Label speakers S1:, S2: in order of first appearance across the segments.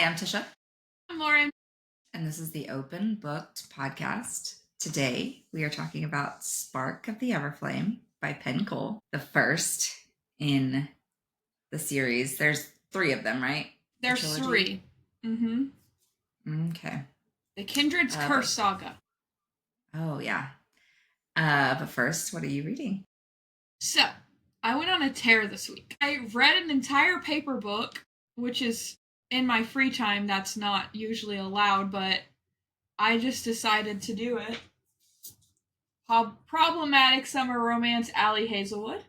S1: Hi, I'm Tisha.
S2: I'm Loren.
S1: And this is the Open Booked podcast. Today, we are talking about Spark of the Everflame by Penn Cole, the first in the series. There's 3 of them, right?
S2: There's 3. Mm-hmm.
S1: Okay.
S2: The Kindred's Curse Saga.
S1: Oh, yeah. But first, what are you reading?
S2: So, I went on a tear this week. I read an entire paper book, which is in my free time. That's not usually allowed, but I just decided to do it. Problematic Summer Romance, Allie Hazelwood.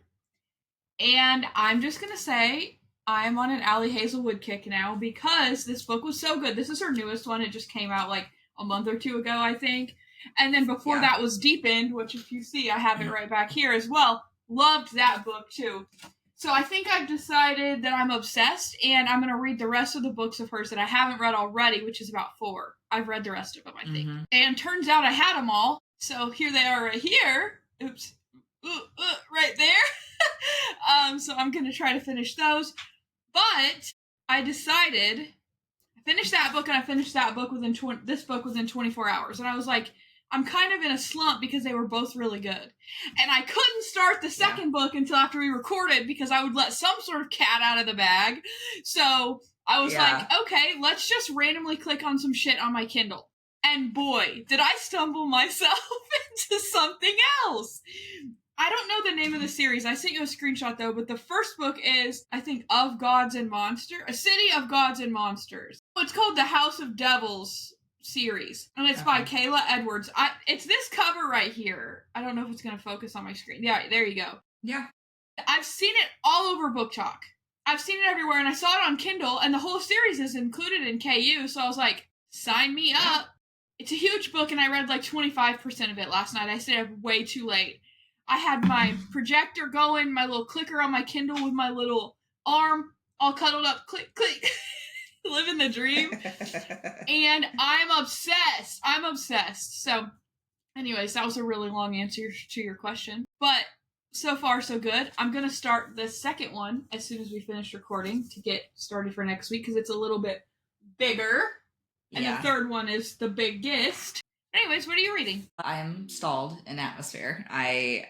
S2: And I'm just going to say I'm on an Allie Hazelwood kick now because this book was so good. This is her newest one. It just came out like a month or 2 ago, I think. And then before that was Deepened, which if you see, I have it right back here as well. Loved that book too. So I think I've decided that I'm obsessed and I'm going to read the rest of the books of hers that I haven't read already, which is about 4. I've read the rest of them, I think. Mm-hmm. And turns out I had them all. So here they are right here. Oops. Right there. So I'm going to try to finish those. But I decided, I finished that book and I finished that book within this book within 24 hours. And I was like, I'm kind of in a slump because they were both really good. And I couldn't start the second book until after we recorded because I would let some sort of cat out of the bag. So I was like, okay, let's just randomly click on some shit on my Kindle. And boy, did I stumble myself into something else. I don't know the name of the series. I sent you a screenshot though, but the first book is, I think, Of Gods and Monsters. A City of Gods and Monsters. It's called The House of Devils series. And it's by Kayla Edwards. It's this cover right here. I don't know if it's going to focus on my screen. Yeah, there you go.
S1: Yeah.
S2: I've seen it all over Book Talk. I've seen it everywhere, and I saw it on Kindle, and the whole series is included in KU, so I was like, sign me up. It's a huge book, and I read like 25% of it last night. I stayed up way too late. I had my projector going, my little clicker on my Kindle with my little arm all cuddled up, click, click, living the dream. And I'm obsessed. So anyways, that was a really long answer to your question. But so far, so good. I'm going to start the second one as soon as we finish recording to get started for next week because it's a little bit bigger. And the third one is the biggest. Anyways, what are you reading?
S1: I'm stalled in atmosphere. I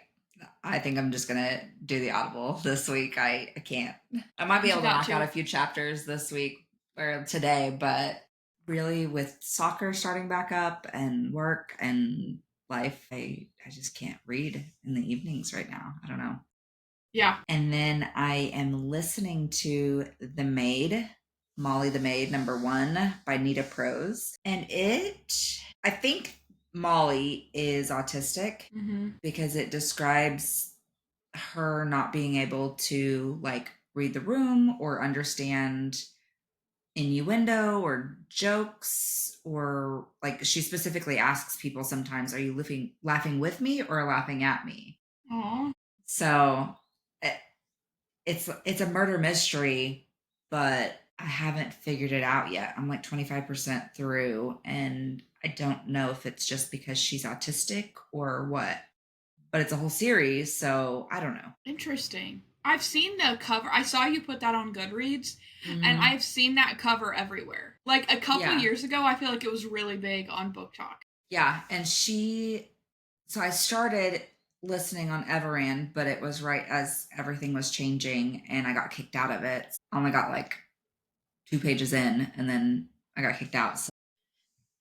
S1: think I'm just going to do the Audible this week. I can't. I might be able to knock out a few chapters this week or today, but really with soccer starting back up and work and life, I just can't read in the evenings right now. I don't know.
S2: Yeah.
S1: And then I am listening to The Maid, Molly the Maid, #1 by Nita Prose. And I think Molly is autistic because it describes her not being able to like read the room or understand innuendo or jokes, or like she specifically asks people sometimes, are you laughing with me or laughing at me?
S2: Aww.
S1: So it's a murder mystery, but I haven't figured it out yet. I'm like 25% through, and I don't know if it's just because she's autistic or what, but it's a whole series, so I don't know.
S2: Interesting. I've seen the cover. I saw you put that on Goodreads, and I've seen that cover everywhere. Like a couple years ago, I feel like it was really big on Book Talk.
S1: Yeah, and so I started listening on Everand, but it was right as everything was changing, and I got kicked out of it. I only got like 2 pages in, and then I got kicked out. So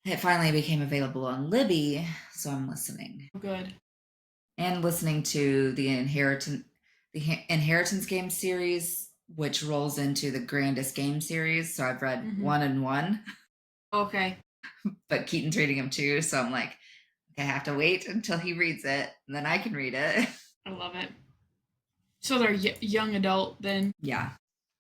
S1: it finally became available on Libby, so I'm listening.
S2: Good.
S1: And listening to the Inheritance Game series, which rolls into the Grandest Game series. So I've read 1 and 1.
S2: Okay.
S1: But Keaton's reading them too, so I'm like, I have to wait until he reads it, and then I can read it.
S2: I love it. So they're young adult then?
S1: Yeah.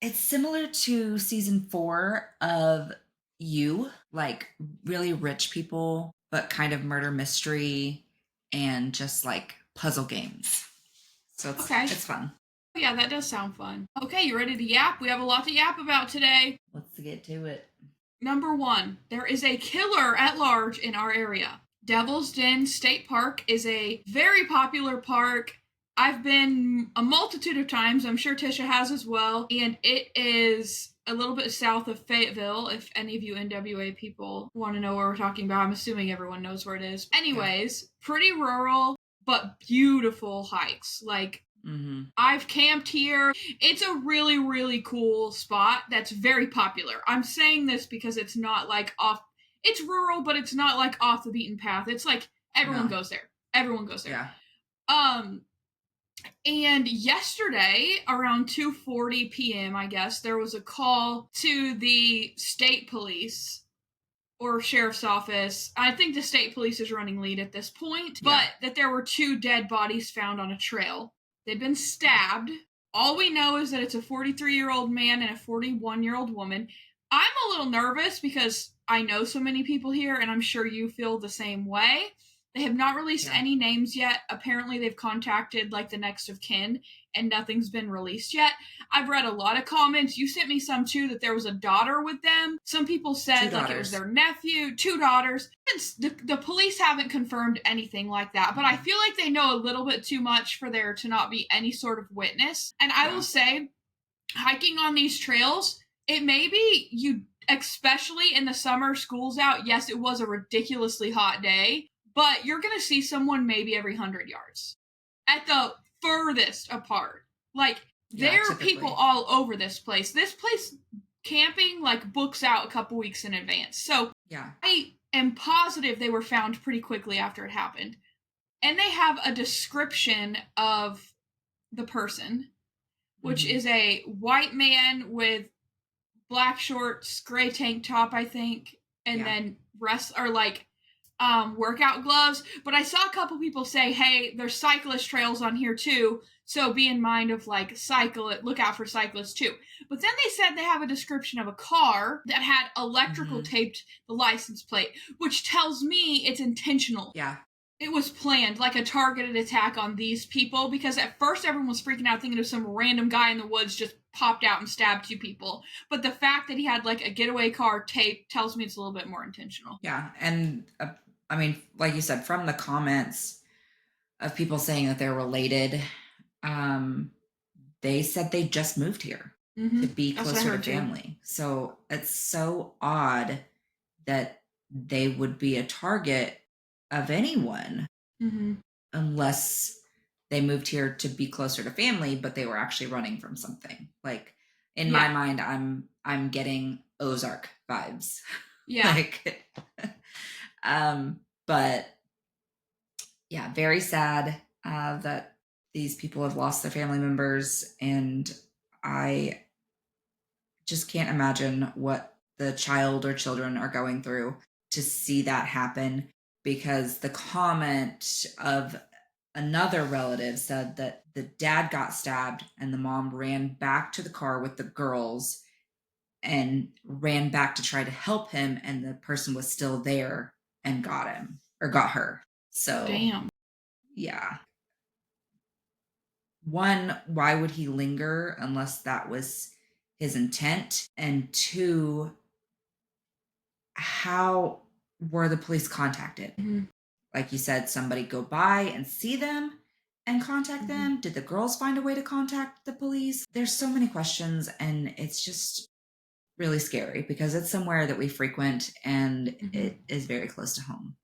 S1: It's similar to season 4 of You, like really rich people, but kind of murder mystery and just like puzzle games. So it's fun.
S2: Yeah, that does sound fun. Okay, you ready to yap? We have a lot to yap about today.
S1: Let's get to it.
S2: #1, there is a killer at large in our area. Devil's Den State Park is a very popular park. I've been a multitude of times. I'm sure Tisha has as well. And it is a little bit south of Fayetteville. If any of you NWA people want to know where we're talking about, I'm assuming everyone knows where it is. Anyways, pretty rural, but beautiful hikes. Like, I've camped here. It's a really, really cool spot that's very popular. I'm saying this because it's not like off, it's rural, but it's not like off the beaten path. It's like everyone goes there. Everyone goes there.
S1: Yeah.
S2: And yesterday, around 2:40 p.m., I guess, there was a call to the state police or sheriff's office. I think the state police is running lead at this point, but that there were 2 dead bodies found on a trail. They'd been stabbed. All we know is that it's a 43-year-old man and a 41-year-old woman. I'm a little nervous because I know so many people here, and I'm sure you feel the same way. They have not released any names yet. Apparently, they've contacted like the next of kin, and nothing's been released yet. I've read a lot of comments. You sent me some too, that there was a daughter with them. Some people said like it was their nephew, 2 daughters. The police haven't confirmed anything like that, but I feel like they know a little bit too much for there to not be any sort of witness. And I will say, hiking on these trails, it may be you, especially in the summer, school's out. Yes, it was a ridiculously hot day, but you're going to see someone maybe every 100 yards at the furthest apart. Like, there are people all over this place. This place, camping, like, books out a couple weeks in advance. So I am positive they were found pretty quickly after it happened. And they have a description of the person, which is a white man with black shorts, gray tank top, I think, and then workout gloves. But I saw a couple people say, hey, there's cyclist trails on here too, so be in mind of like look out for cyclists too. But then they said they have a description of a car that had electrical taped the license plate, which tells me it's intentional.
S1: Yeah.
S2: It was planned, like a targeted attack on these people, because at first everyone was freaking out thinking of some random guy in the woods just popped out and stabbed 2 people. But the fact that he had like a getaway car tape tells me it's a little bit more intentional.
S1: Yeah. And I mean, like you said, from the comments of people saying that they're related, they said they just moved here to be closer to family. Too. So it's so odd that they would be a target of anyone unless they moved here to be closer to family, but they were actually running from something. Like, in my mind, I'm getting Ozark vibes.
S2: Yeah.
S1: Like, but yeah, very sad that these people have lost their family members, and I just can't imagine what the child or children are going through to see that happen, because the comment of another relative said that the dad got stabbed and the mom ran back to the car with the girls and ran back to try to help him, and the person was still there and got her. So
S2: damn.
S1: Yeah. 1, why would he linger unless that was his intent? And 2, how were the police contacted? Like you said, somebody go by and see them and contact them? Did the girls find a way to contact the police? There's so many questions, and it's just really scary because it's somewhere that we frequent, and it is very close to home.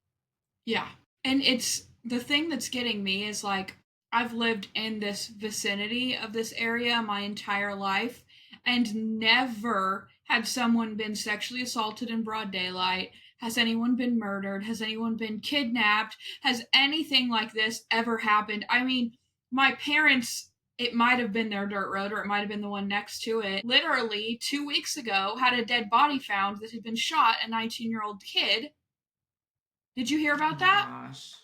S2: Yeah. And it's the thing that's getting me is like, I've lived in this vicinity of this area my entire life, and never had someone been sexually assaulted in broad daylight. Has anyone been murdered? Has anyone been kidnapped? Has anything like this ever happened? I mean, my parents, it might have been their dirt road, or it might have been the one next to it, literally 2 weeks ago had a dead body found that had been shot, a 19-year-old kid. Did you hear about that?
S1: Gosh.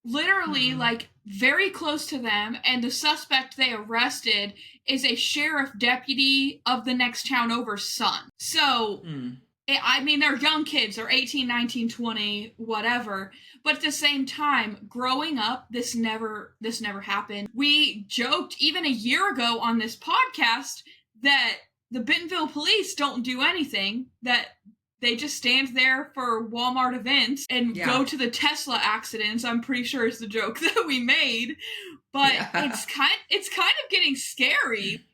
S2: Literally, like, very close to them, and the suspect they arrested is a sheriff deputy of the next town over's son. So, I mean, they're young kids, they're 18, 19, 20, whatever, but at the same time, growing up, this never happened. We joked even a year ago on this podcast that the Bentonville police don't do anything, that they just stand there for Walmart events and go to the Tesla accidents. I'm pretty sure it's the joke that we made, but it's kind of getting scary.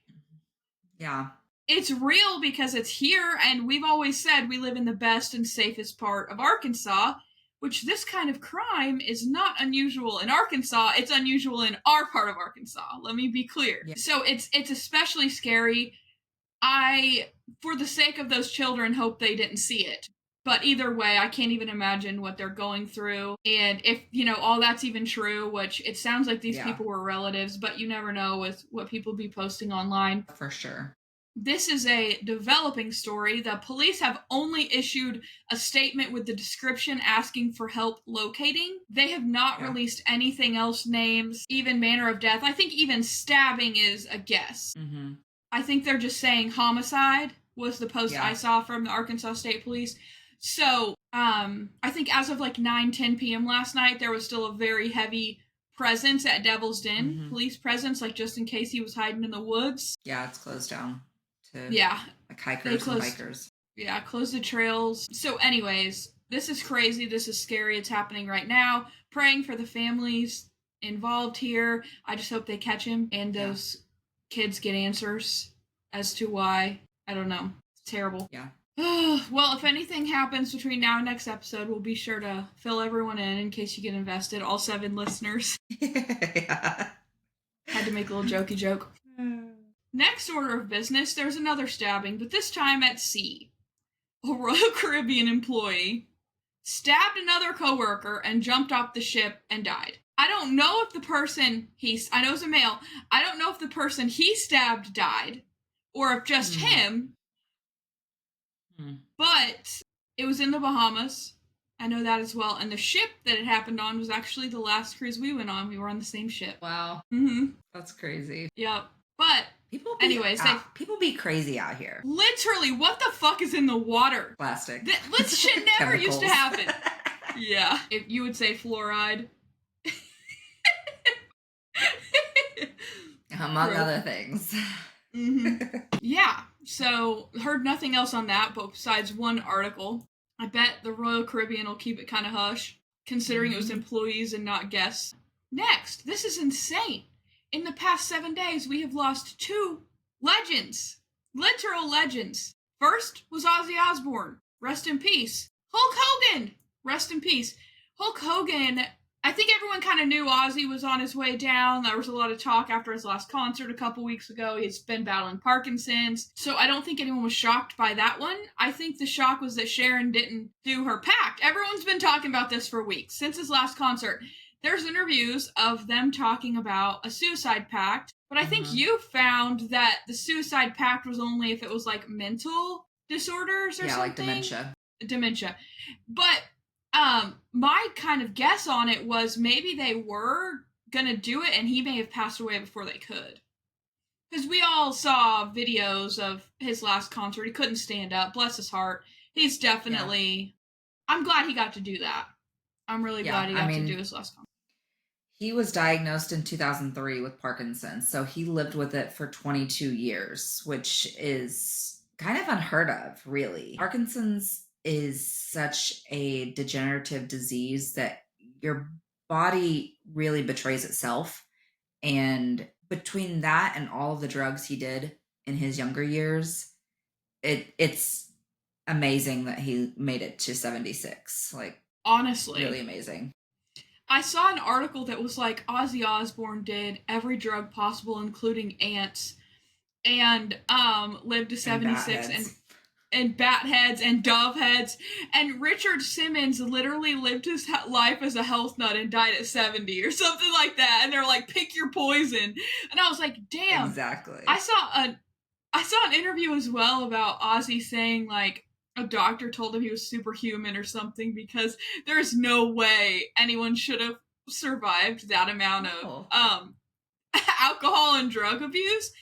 S1: Yeah.
S2: it's real because it's here, and we've always said we live in the best and safest part of Arkansas, which this kind of crime is not unusual in Arkansas. It's unusual in our part of Arkansas. Let me be clear. Yeah. So it's especially scary. I, for the sake of those children, hope they didn't see it. But either way, I can't even imagine what they're going through. And if, all that's even true, which it sounds like these people were relatives, but you never know with what people be posting online.
S1: For sure.
S2: This is a developing story. The police have only issued a statement with the description asking for help locating. They have not released anything else, names, even manner of death. I think even stabbing is a guess.
S1: Mm-hmm.
S2: I think they're just saying homicide was the post I saw from the Arkansas State Police. So, I think as of like 9-10 p.m. last night, there was still a very heavy presence at Devil's Den. Police presence, like just in case he was hiding in the woods.
S1: Yeah, it's closed down to like hikers and bikers.
S2: Yeah, closed the trails. So anyways, this is crazy. This is scary. It's happening right now. Praying for the families involved here. I just hope they catch him and those kids get answers as to why. I don't know. It's terrible.
S1: Yeah.
S2: Well, if anything happens between now and next episode, we'll be sure to fill everyone in case you get invested. All 7 listeners.
S1: Yeah.
S2: Had to make a little jokey joke. Next order of business, there's another stabbing, but this time at sea. A Royal Caribbean employee stabbed another coworker and jumped off the ship and died. I don't know if the person I know it's a male. I don't know if the person he stabbed died or if just him. But it was in the Bahamas. I know that as well. And the ship that it happened on was actually the last cruise we went on. We were on the same ship.
S1: Wow.
S2: Mm-hmm.
S1: That's crazy.
S2: Yep. But people be
S1: crazy out here.
S2: Literally, what the fuck is in the water?
S1: Plastic.
S2: This shit never used to happen. Yeah. If you would say fluoride.
S1: Among other things.
S2: Mm-hmm. Yeah. So, heard nothing else on that, but besides one article. I bet the Royal Caribbean will keep it kind of hush, considering it was employees and not guests. Next, this is insane. In the past 7 days, we have lost 2 legends. Literal legends. First was Ozzy Osbourne. Rest in peace. Hulk Hogan. Rest in peace. Hulk Hogan, I think everyone kind of knew Ozzy was on his way down. There was a lot of talk after his last concert a couple weeks ago. He's been battling Parkinson's. So I don't think anyone was shocked by that one. I think the shock was that Sharon didn't do her pact. Everyone's been talking about this for weeks, since his last concert. There's interviews of them talking about a suicide pact, but I think you found that the suicide pact was only if it was like mental disorders or something. Yeah, like dementia. Dementia. But my kind of guess on it was maybe they were gonna do it and he may have passed away before they could. Because we all saw videos of his last concert. He couldn't stand up. Bless his heart. He's definitely... Yeah. I'm glad he got to do that. I'm really glad he got to do his last concert.
S1: He was diagnosed in 2003 with Parkinson's, so he lived with it for 22 years, which is kind of unheard of, really. Parkinson's is such a degenerative disease that your body really betrays itself. And between that and all of the drugs he did in his younger years, it's amazing that he made it to 76. Like, honestly, really amazing.
S2: I saw an article that was like Ozzy Osbourne did every drug possible, including ants, and lived to 76 and bat heads and dove heads. And Richard Simmons literally lived his life as a health nut and died at 70 or something like that. And they're like, pick your poison. And I was like, damn.
S1: Exactly.
S2: I saw an interview as well about Ozzy saying like a doctor told him he was superhuman or something because there's no way anyone should have survived that amount of alcohol and drug abuse.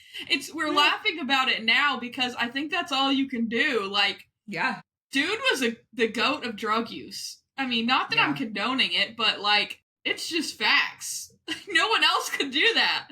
S2: We're laughing about it now because I think that's all you can do. Like, yeah, dude was the goat of drug use. I mean, not that I'm condoning it, but like, it's just facts. No one else could do that.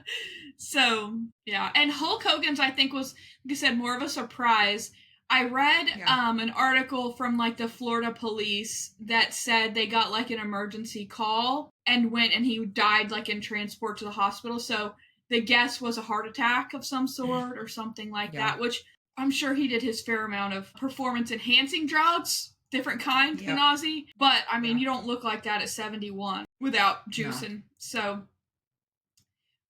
S2: So yeah, and Hulk Hogan's I think was, like I said, more of a surprise. I read an article from like the Florida police that said they got like an emergency call and went and he died like in transport to the hospital. So the guess was a heart attack of some sort or something like that, which I'm sure he did his fair amount of performance-enhancing drugs, different kind than Ozzy. But, I mean, you don't look like that at 71 without juicing. No. So,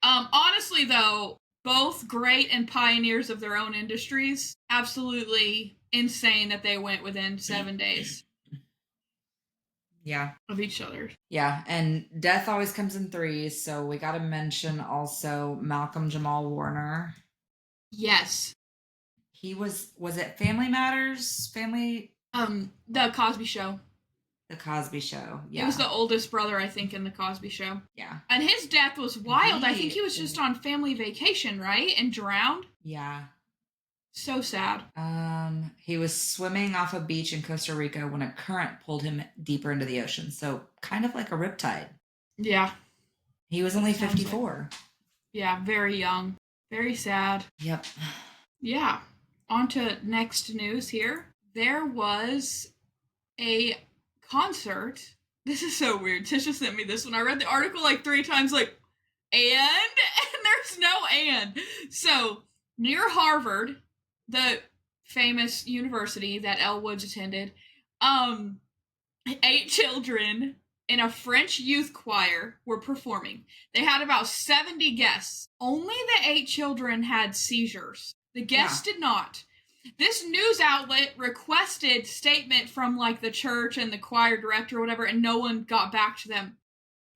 S2: honestly, though, both great and pioneers of their own industries. Absolutely insane that they went within 7 days.
S1: Yeah.
S2: Of each other.
S1: Yeah, and death always comes in threes, so we got to mention also Malcolm Jamal Warner.
S2: Yes.
S1: He was it Family Matters?
S2: The Cosby Show.
S1: The Cosby Show, yeah.
S2: He was the oldest brother, I think, in the Cosby Show.
S1: Yeah.
S2: And his death was wild. I think he was just on family vacation, right? And drowned?
S1: Yeah.
S2: So sad.
S1: He was swimming off a beach in Costa Rica when a current pulled him deeper into the ocean. So kind of like a riptide.
S2: Yeah.
S1: He was only 54.
S2: Yeah, very young. Very sad.
S1: Yep.
S2: Yeah. On to next news here. There was a concert. This is so weird. Tisha sent me this one. I read the article like 3 times, like, and there's no and. So, near Harvard, the famous university that Elle Woods attended, 8 children in a French youth choir were performing. They had about 70 guests. Only the 8 children had seizures. The guests did not. This news outlet requested statement from, like, the church and the choir director or whatever, and no one got back to them.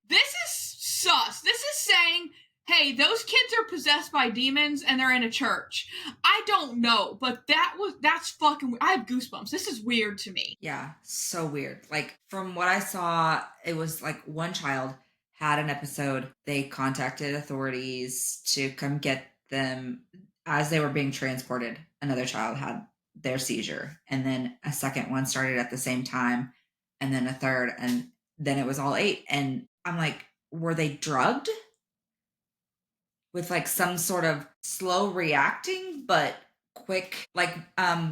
S2: This is sus. This is saying, hey, those kids are possessed by demons and they're in a church. I don't know, but that's fucking, I have goosebumps. This is weird to me.
S1: Yeah, so weird. Like, from what I saw, it was like one child had an episode. They contacted authorities to come get them as they were being transported. Another child had their seizure, and then a second one started at the same time, and then a third, and then it was all 8. And I'm like, were they drugged with like some sort of slow reacting but quick, like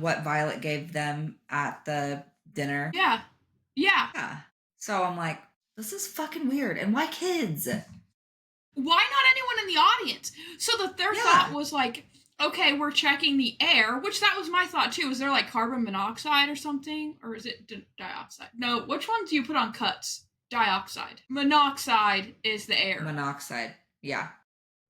S1: what Violet gave them at the dinner?
S2: Yeah.
S1: So I'm like, this is fucking weird. And why kids?
S2: Why not anyone in the audience? So their thought was like, okay, we're checking the air, which that was my thought too. Is there like carbon monoxide or something? Or is it dioxide? No, which one do you put on cuts? Dioxide. Monoxide is the air.
S1: Monoxide, yeah.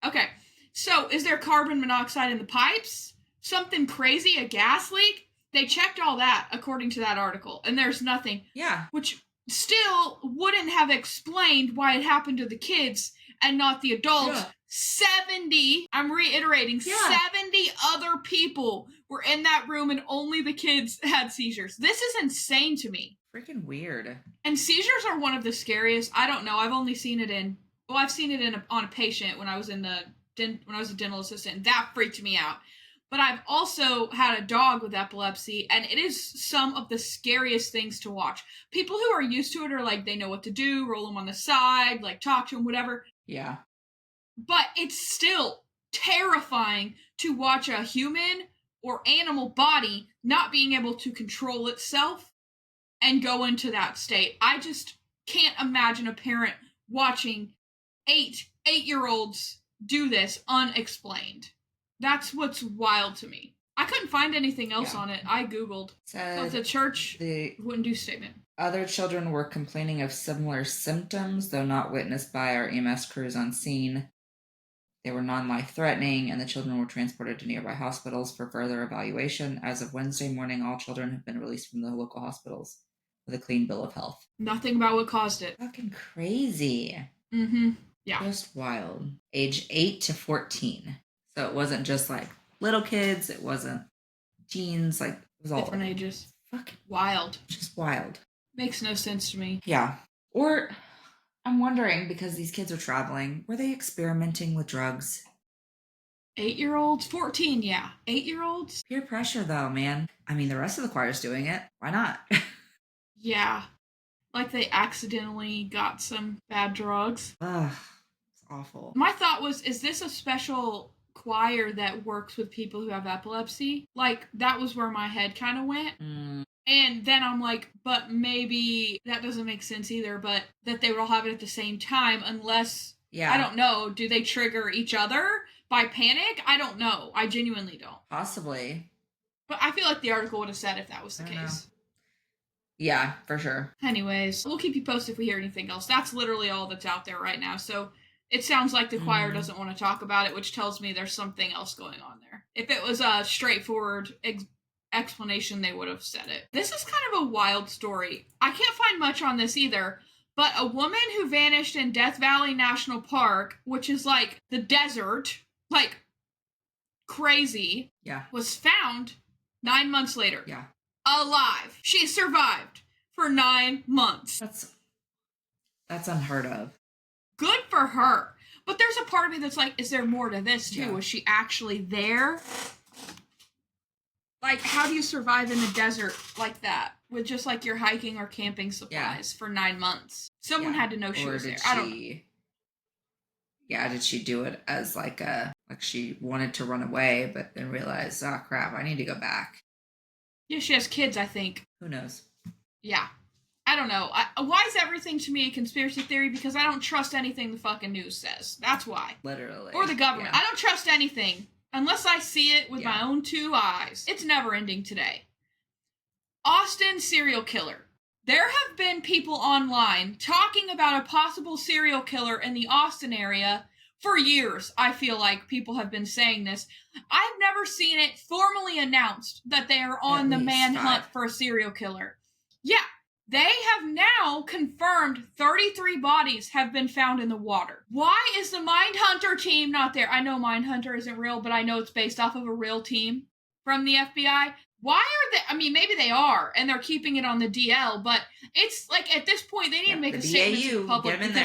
S2: Okay, so is there carbon monoxide in the pipes? Something crazy, a gas leak? They checked all that according to that article, and there's nothing.
S1: Yeah.
S2: Which still wouldn't have explained why it happened to the kids and not the adults. Yeah. 70, I'm reiterating, 70 other people were in that room and only the kids had seizures. This is insane to me.
S1: Freaking weird.
S2: And seizures are one of the scariest. I don't know. I've only seen it I've seen it on a patient when I was a dental assistant, and that freaked me out. But I've also had a dog with epilepsy, and it is some of the scariest things to watch. People who are used to it are like, they know what to do, roll them on the side, like talk to them, whatever.
S1: Yeah.
S2: But it's still terrifying to watch a human or animal body not being able to control itself and go into that state. I just can't imagine a parent watching 8-year-olds do this unexplained. That's what's wild to me. I couldn't find anything else on it. I Googled. So the church wouldn't do statement.
S1: Other children were complaining of similar symptoms, though not witnessed by our EMS crews on scene. They were non-life-threatening, and the children were transported to nearby hospitals for further evaluation. As of Wednesday morning, all children have been released from the local hospitals with a clean bill of health.
S2: Nothing about what caused it.
S1: Fucking crazy.
S2: Mm-hmm. Yeah.
S1: Just wild. Age 8 to 14. So it wasn't just like little kids. It wasn't teens. Like, it was all
S2: different ages.
S1: Fucking
S2: wild.
S1: Just wild.
S2: Makes no sense to me.
S1: Yeah. Or I'm wondering, because these kids are traveling, were they experimenting with drugs?
S2: 8-year-olds? 14, yeah. 8-year-olds?
S1: Peer pressure, though, man. I mean, the rest of the choir's doing it. Why not?
S2: Yeah. Like they accidentally got some bad drugs.
S1: Ugh. It's awful.
S2: My thought was, is this a special choir that works with people who have epilepsy? Like, that was where my head kind of went.
S1: Mm.
S2: And then I'm like, but maybe that doesn't make sense either, but that they would all have it at the same time unless, I don't know, do they trigger each other by panic? I don't know. I genuinely don't.
S1: Possibly.
S2: But I feel like the article would have said if that was the
S1: I don't know.
S2: case.
S1: Yeah, for sure.
S2: Anyways, we'll keep you posted if we hear anything else. That's literally all that's out there right now. So it sounds like the choir doesn't want to talk about it, which tells me there's something else going on there. If it was a straightforward explanation, they would have said it. This is kind of a wild story. I can't find much on this either, but a woman who vanished in Death Valley National Park, which is like the desert, like crazy, was found 9 months later.
S1: Yeah.
S2: Alive. She survived for 9 months.
S1: That's unheard of.
S2: Good for her. But there's a part of me that's like, is there more to this too? Was she actually there? Like, how do you survive in the desert like that with just like your hiking or camping supplies for 9 months? Someone had to know she was there. I don't know.
S1: Yeah, did she do it as like she wanted to run away, but then realized, oh crap, I need to go back?
S2: Yeah, she has kids, I think.
S1: Who knows?
S2: Yeah. I don't know. Why is everything to me a conspiracy theory? Because I don't trust anything the fucking news says. That's why.
S1: Literally.
S2: Or the government. I don't trust anything unless I see it with my own 2 eyes. It's never ending today. Austin serial killer. There have been people online talking about a possible serial killer in the Austin area for years. I feel like people have been saying this. I've never seen it formally announced that they are on the manhunt for a serial killer. Yeah. They have now confirmed 33 bodies have been found in the water. Why is the Mindhunter team not there? I know Mindhunter isn't real, but I know it's based off of a real team from the FBI. Why are they? I mean, maybe they are, and they're keeping it on the DL, but it's like at this point they need to make a statement to the public. Because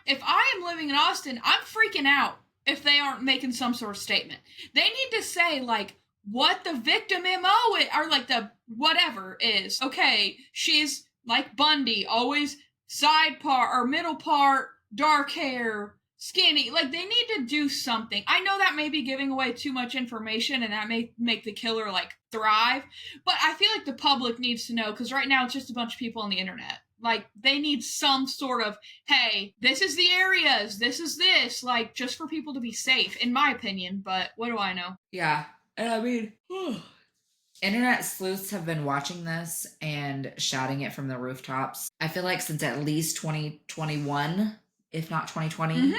S2: if I am living in Austin, I'm freaking out if they aren't making some sort of statement. They need to say like what the victim MO is, or like the whatever is. Okay, she's like Bundy, always side part or middle part, dark hair, skinny. Like, they need to do something. I know that may be giving away too much information and that may make the killer, like, thrive. But I feel like the public needs to know, because right now it's just a bunch of people on the internet. Like, they need some sort of, hey, this is the areas, this is this. Like, just for people to be safe, in my opinion. But what do I know?
S1: Yeah. And I mean... Internet sleuths have been watching this and shouting it from the rooftops. I feel like since at least 2021, if not 2020,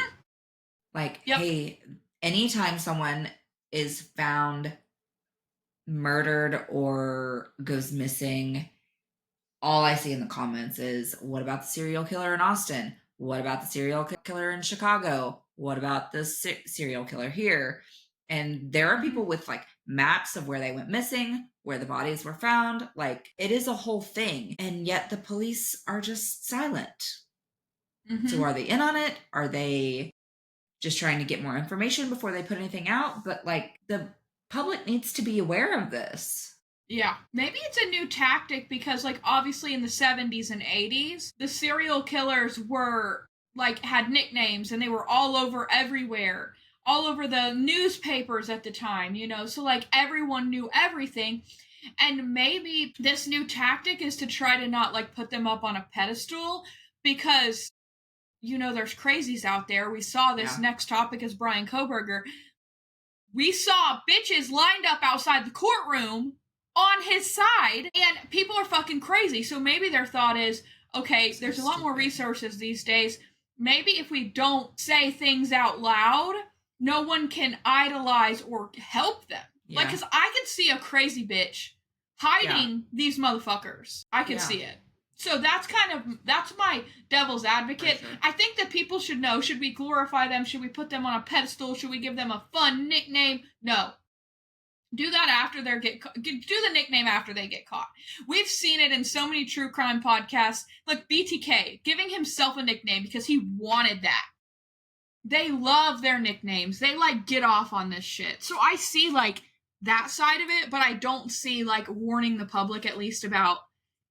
S1: like, hey, anytime someone is found murdered or goes missing, all I see in the comments is, what about the serial killer in Austin? What about the serial killer in Chicago? What about the serial killer here? And there are people with like maps of where they went missing, where the bodies were found. Like, it is a whole thing. And yet the police are just silent. So are they in on it? Are they just trying to get more information before they put anything out? But like, the public needs to be aware of this.
S2: Yeah. Maybe it's a new tactic because like obviously in the 70s and 80s, the serial killers were like had nicknames and they were all over everywhere. All over the newspapers at the time, you know, so like everyone knew everything. And maybe this new tactic is to try to not like put them up on a pedestal because, you know, there's crazies out there. We saw this next topic is Bryan Kohberger. We saw bitches lined up outside the courtroom on his side and people are fucking crazy. So maybe their thought is, okay, there's a lot more resources these days. Maybe if we don't say things out loud, no one can idolize or help them. Yeah. Like, because I could see a crazy bitch hiding these motherfuckers. I could see it. So that's my devil's advocate. Sure. I think that people should know, should we glorify them? Should we put them on a pedestal? Should we give them a fun nickname? No. Do that after do the nickname after they get caught. We've seen it in so many true crime podcasts, like BTK, giving himself a nickname because he wanted that. They love their nicknames. They, like, get off on this shit. So I see, like, that side of it, but I don't see, like, warning the public, at least, about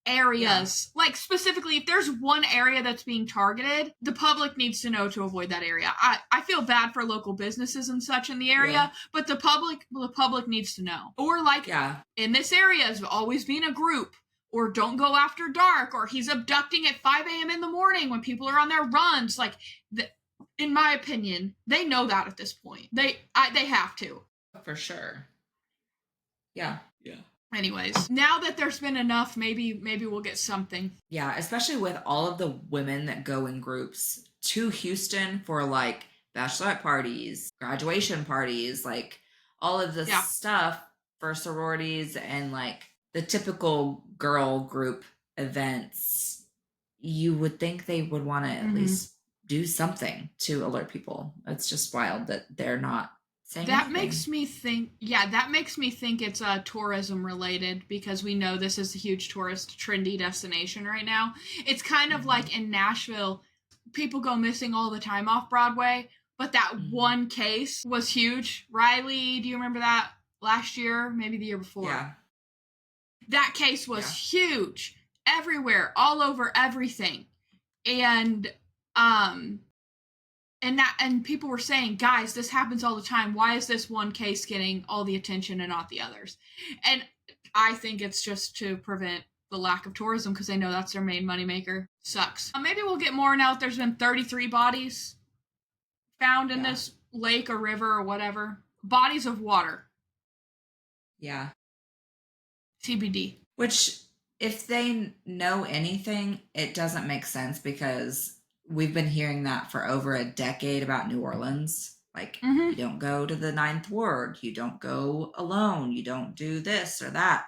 S2: areas. Yeah. Like, specifically, if there's one area that's being targeted, the public needs to know to avoid that area. I feel bad for local businesses and such in the area, but the public needs to know. Or, like, in this area has always been a group. Or don't go after dark. Or he's abducting at 5 a.m. in the morning when people are on their runs. Like, in my opinion, they know that at this point. They have to.
S1: For sure. Yeah.
S2: Anyways, now that there's been enough, maybe we'll get something.
S1: Yeah, especially with all of the women that go in groups to Houston for like bachelorette parties, graduation parties, like all of this stuff for sororities and like the typical girl group events. You would think they would want to at least do something to alert people. It's just wild that they're not saying
S2: that
S1: anything.
S2: makes me think it's tourism related, because we know this is a huge tourist trendy destination right now. It's kind of like in Nashville, people go missing all the time off Broadway, but that one case was huge. Riley, do you remember that? Last year, maybe the year before.
S1: Yeah.
S2: That case was huge. Everywhere, all over everything. And people were saying, guys, this happens all the time. Why is this one case getting all the attention and not the others? And I think it's just to prevent the lack of tourism, because they know that's their main moneymaker. Sucks. Maybe we'll get more now that there's been 33 bodies found in this lake or river or whatever. Bodies of water.
S1: Yeah.
S2: TBD.
S1: Which, if they know anything, it doesn't make sense, because we've been hearing that for over a decade about New Orleans. Like, you don't go to the Ninth Ward, you don't go alone, you don't do this or that.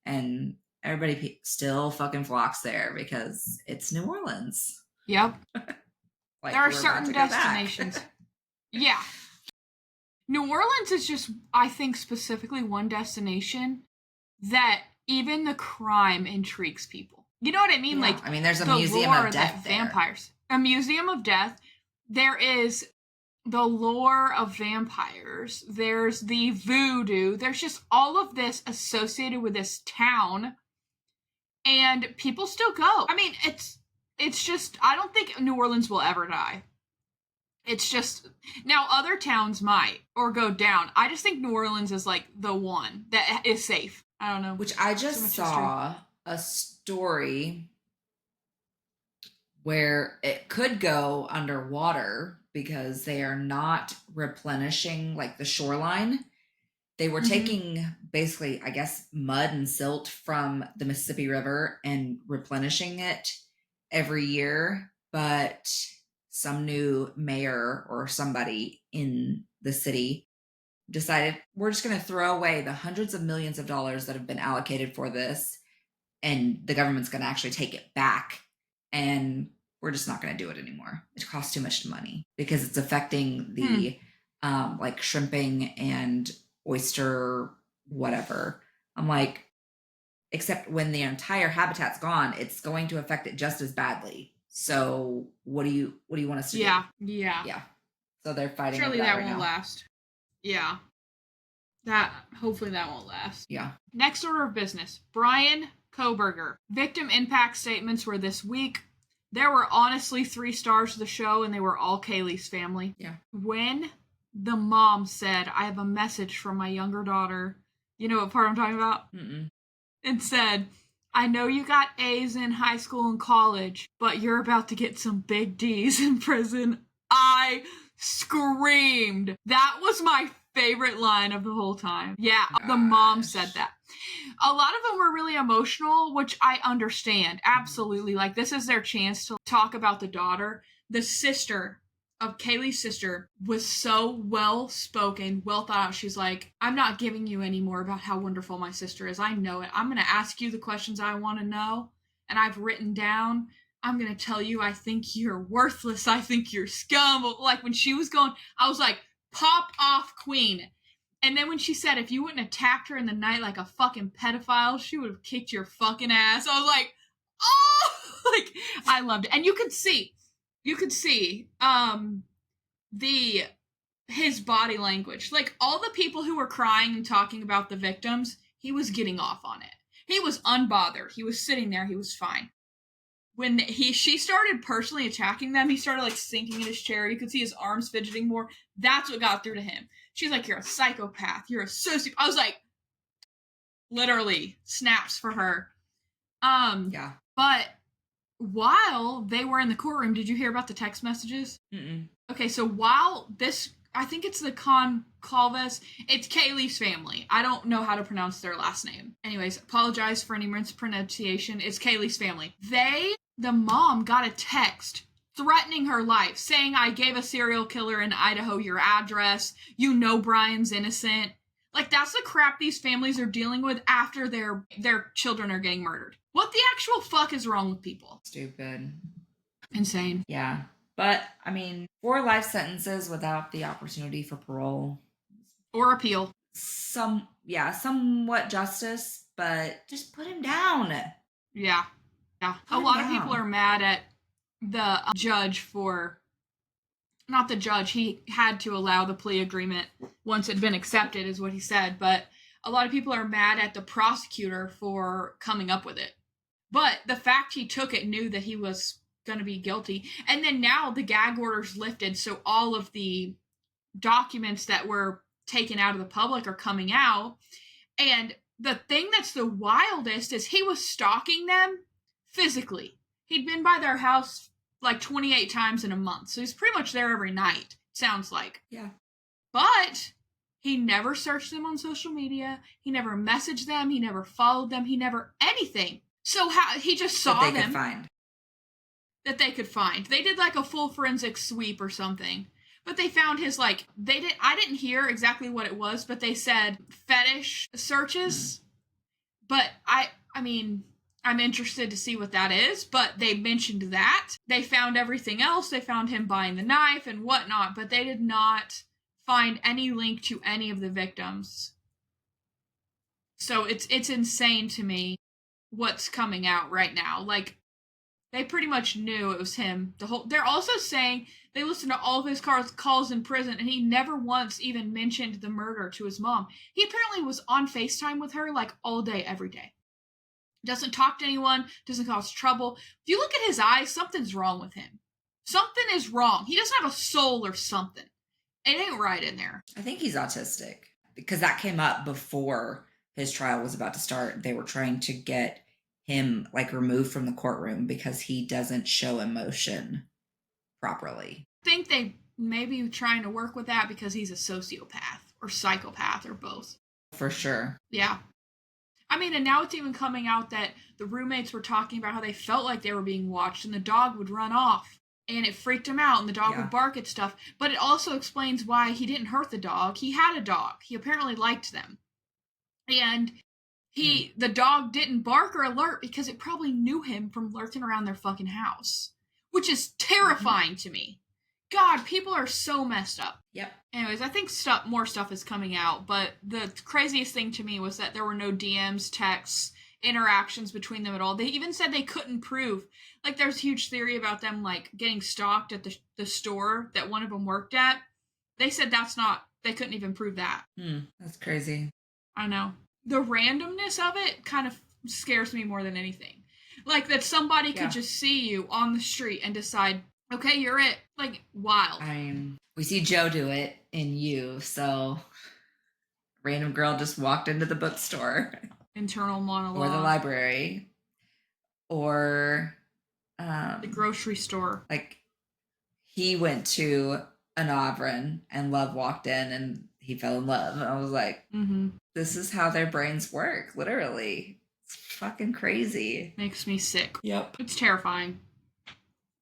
S1: And everybody still fucking flocks there because it's New Orleans.
S2: Yep.
S1: Like,
S2: there are certain destinations. Yeah. New Orleans is just, I think, specifically one destination that even the crime intrigues people. You know what I mean?
S1: Yeah.
S2: Like,
S1: I mean, there's a museum of death there.
S2: Vampires. A museum of death. There is the lore of vampires. There's the voodoo. There's just all of this associated with this town. And people still go. I mean, it's just, I don't think New Orleans will ever die. It's just, now other towns might, or go down. I just think New Orleans is like the one that is safe. I don't know.
S1: Which I just saw a story where it could go underwater because they are not replenishing like the shoreline. They were taking basically, I guess, mud and silt from the Mississippi River and replenishing it every year. But some new mayor or somebody in the city decided, we're just going to throw away the hundreds of millions of dollars that have been allocated for this, and the government's going to actually take it back, and we're just not going to do it anymore. It costs too much money because it's affecting the like shrimping and oyster whatever. I'm like, except when the entire habitat's gone, it's going to affect it just as badly. So what do you want us to do?
S2: Yeah.
S1: So they're fighting.
S2: Surely that won't last. Yeah. Hopefully that won't last.
S1: Yeah.
S2: Next order of business. Bryan Kohberger. Victim impact statements were this week. There were honestly 3 stars to the show, and they were all Kaylee's family.
S1: Yeah.
S2: When the mom said, I have a message from my younger daughter, you know what part I'm talking about? And said, I know you got A's in high school and college, but you're about to get some big D's in prison. I screamed. That was my favorite line of the whole time. Yeah, the mom said that. A lot of them were really emotional, which I understand. Absolutely. Like, this is their chance to talk about the daughter. The sister of Kaylee's sister was so well spoken, well thought out. She's like, I'm not giving you any more about how wonderful my sister is. I know it. I'm going to ask you the questions I want to know, and I've written down. I'm going to tell you, I think you're worthless. I think you're scum. Like, when she was going, I was like, pop off, queen. And then when she said, if you wouldn't attacked her in the night like a fucking pedophile, she would have kicked your fucking ass. I was like, oh, like, I loved it. And you could see his body language. Like, all the people who were crying and talking about the victims, he was getting off on it. He was unbothered. He was sitting there. He was fine. When she started personally attacking them, he started like sinking in his chair. You could see his arms fidgeting more. That's what got through to him. She's like, you're a psychopath. You're a sociopath. I was like, literally snaps for her.
S1: Yeah.
S2: But while they were in the courtroom, did you hear about the text messages?
S1: Mm-mm.
S2: Okay, so while this I think it's the Concalves. It's Kaylee's family. I don't know how to pronounce their last name. Anyways, apologize for any mispronunciation. It's Kaylee's family. The mom got a text threatening her life, saying, I gave a serial killer in Idaho your address. You know Bryan's innocent. Like, that's the crap these families are dealing with after their children are getting murdered. What the actual fuck is wrong with people?
S1: Stupid.
S2: Insane.
S1: Yeah. But, I mean, 4 life sentences without the opportunity for parole.
S2: Or appeal.
S1: Somewhat justice, but just put him down.
S2: Yeah. Yeah. A lot of people are mad at the judge for, not the judge, he had to allow the plea agreement once it had been accepted, is what he said, but a lot of people are mad at the prosecutor for coming up with it. But the fact he took it, knew that he was going to be guilty. And then now the gag order's lifted, so all of the documents that were taken out of the public are coming out. And the thing that's the wildest is he was stalking them physically. He'd been by their house like 28 times in a month. So he's pretty much there every night, sounds like.
S1: Yeah.
S2: But he never searched them on social media. He never messaged them. He never followed them. He never anything. So he just saw
S1: that they
S2: them.
S1: Could find.
S2: That they could find. They did like a full forensic sweep or something. But they found his, like, I didn't hear exactly what it was, but they said fetish searches. But I mean, I'm interested to see what that is, but they mentioned that. They found everything else. They found him buying the knife and whatnot, but they did not find any link to any of the victims. So it's insane to me what's coming out right now. Like, they pretty much knew it was him. They're also saying they listened to all of his calls in prison, and he never once even mentioned the murder to his mom. He apparently was on FaceTime with her like all day, every day. Doesn't talk to anyone, doesn't cause trouble. If you look at his eyes, something's wrong with him. Something is wrong. He doesn't have a soul or something. It ain't right in there.
S1: I think he's autistic, because that came up before his trial was about to start. They were trying to get him like removed from the courtroom because he doesn't show emotion properly.
S2: I think they may be trying to work with that because he's a sociopath or psychopath or both.
S1: For sure.
S2: Yeah. I mean, and now it's even coming out that the roommates were talking about how they felt like they were being watched and the dog would run off and it freaked him out and the dog would bark at stuff. But it also explains why he didn't hurt the dog. He had a dog. He apparently liked them. And the dog didn't bark or alert because it probably knew him from lurking around their fucking house, which is terrifying to me. God, people are so messed up.
S1: Yep.
S2: Anyways, I think more stuff is coming out, but the craziest thing to me was that there were no DMs, texts, interactions between them at all. They even said they couldn't prove. Like, there's a huge theory about them, like, getting stalked at the store that one of them worked at. They said they couldn't even prove that.
S1: That's crazy.
S2: I know. The randomness of it kind of scares me more than anything. Like, that somebody could just see you on the street and decide, okay, you're it. Like, wild.
S1: I mean, we see Joe do it in You, so random girl just walked into the bookstore.
S2: Internal monologue.
S1: Or the library. Or
S2: the grocery store.
S1: Like, he went to an Avron and Love walked in and he fell in love. And I was like, this is how their brains work, literally. It's fucking crazy.
S2: Makes me sick.
S1: Yep.
S2: It's terrifying.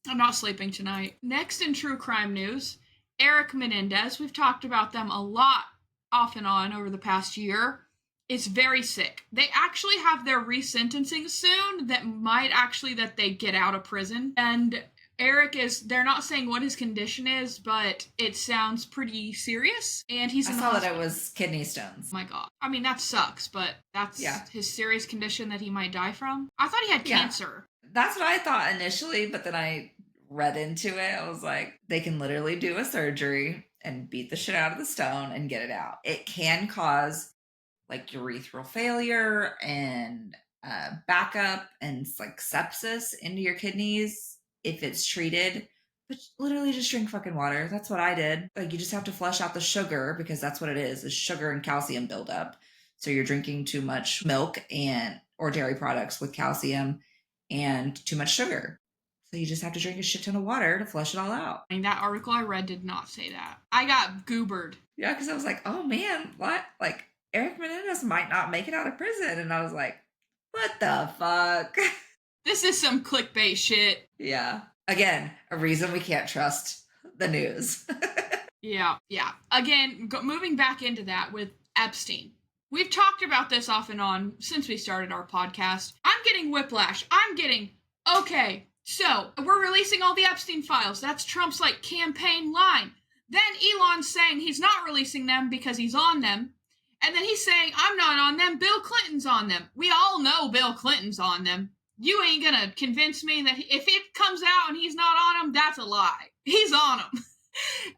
S2: I'm not sleeping tonight. Next in true crime news, Eric Menendez. We've talked about them a lot off and on over the past year. Is very sick. They actually have their resentencing soon that they get out of prison. And Eric they're not saying what his condition is, but it sounds pretty serious. And I
S1: saw that it was kidney stones.
S2: Oh my God. I mean, that sucks, but that's his serious condition that he might die from. I thought he had cancer.
S1: That's what I thought initially, but then I read into it. I was like, they can literally do a surgery and beat the shit out of the stone and get it out. It can cause like urethral failure and backup and like sepsis into your kidneys if it's treated. But literally just drink fucking water. That's what I did. Like, you just have to flush out the sugar, because that's what it is sugar and calcium buildup. So you're drinking too much milk or dairy products with calcium and too much sugar. So you just have to drink a shit ton of water to flush it all out.
S2: And that article I read did not say that. I got goobered.
S1: Yeah, because I was like, oh man, what? Like, Eric Menendez might not make it out of prison. And I was like, what the fuck?
S2: This is some clickbait shit.
S1: Yeah. Again, a reason we can't trust the news.
S2: Yeah. Again, moving back into that with Epstein. We've talked about this off and on since we started our podcast. I'm getting whiplash. Okay, so we're releasing all the Epstein files. That's Trump's like campaign line. Then Elon's saying he's not releasing them because he's on them. And then he's saying, I'm not on them, Bill Clinton's on them. We all know Bill Clinton's on them. You ain't gonna convince me that if it comes out and he's not on them, that's a lie. He's on them.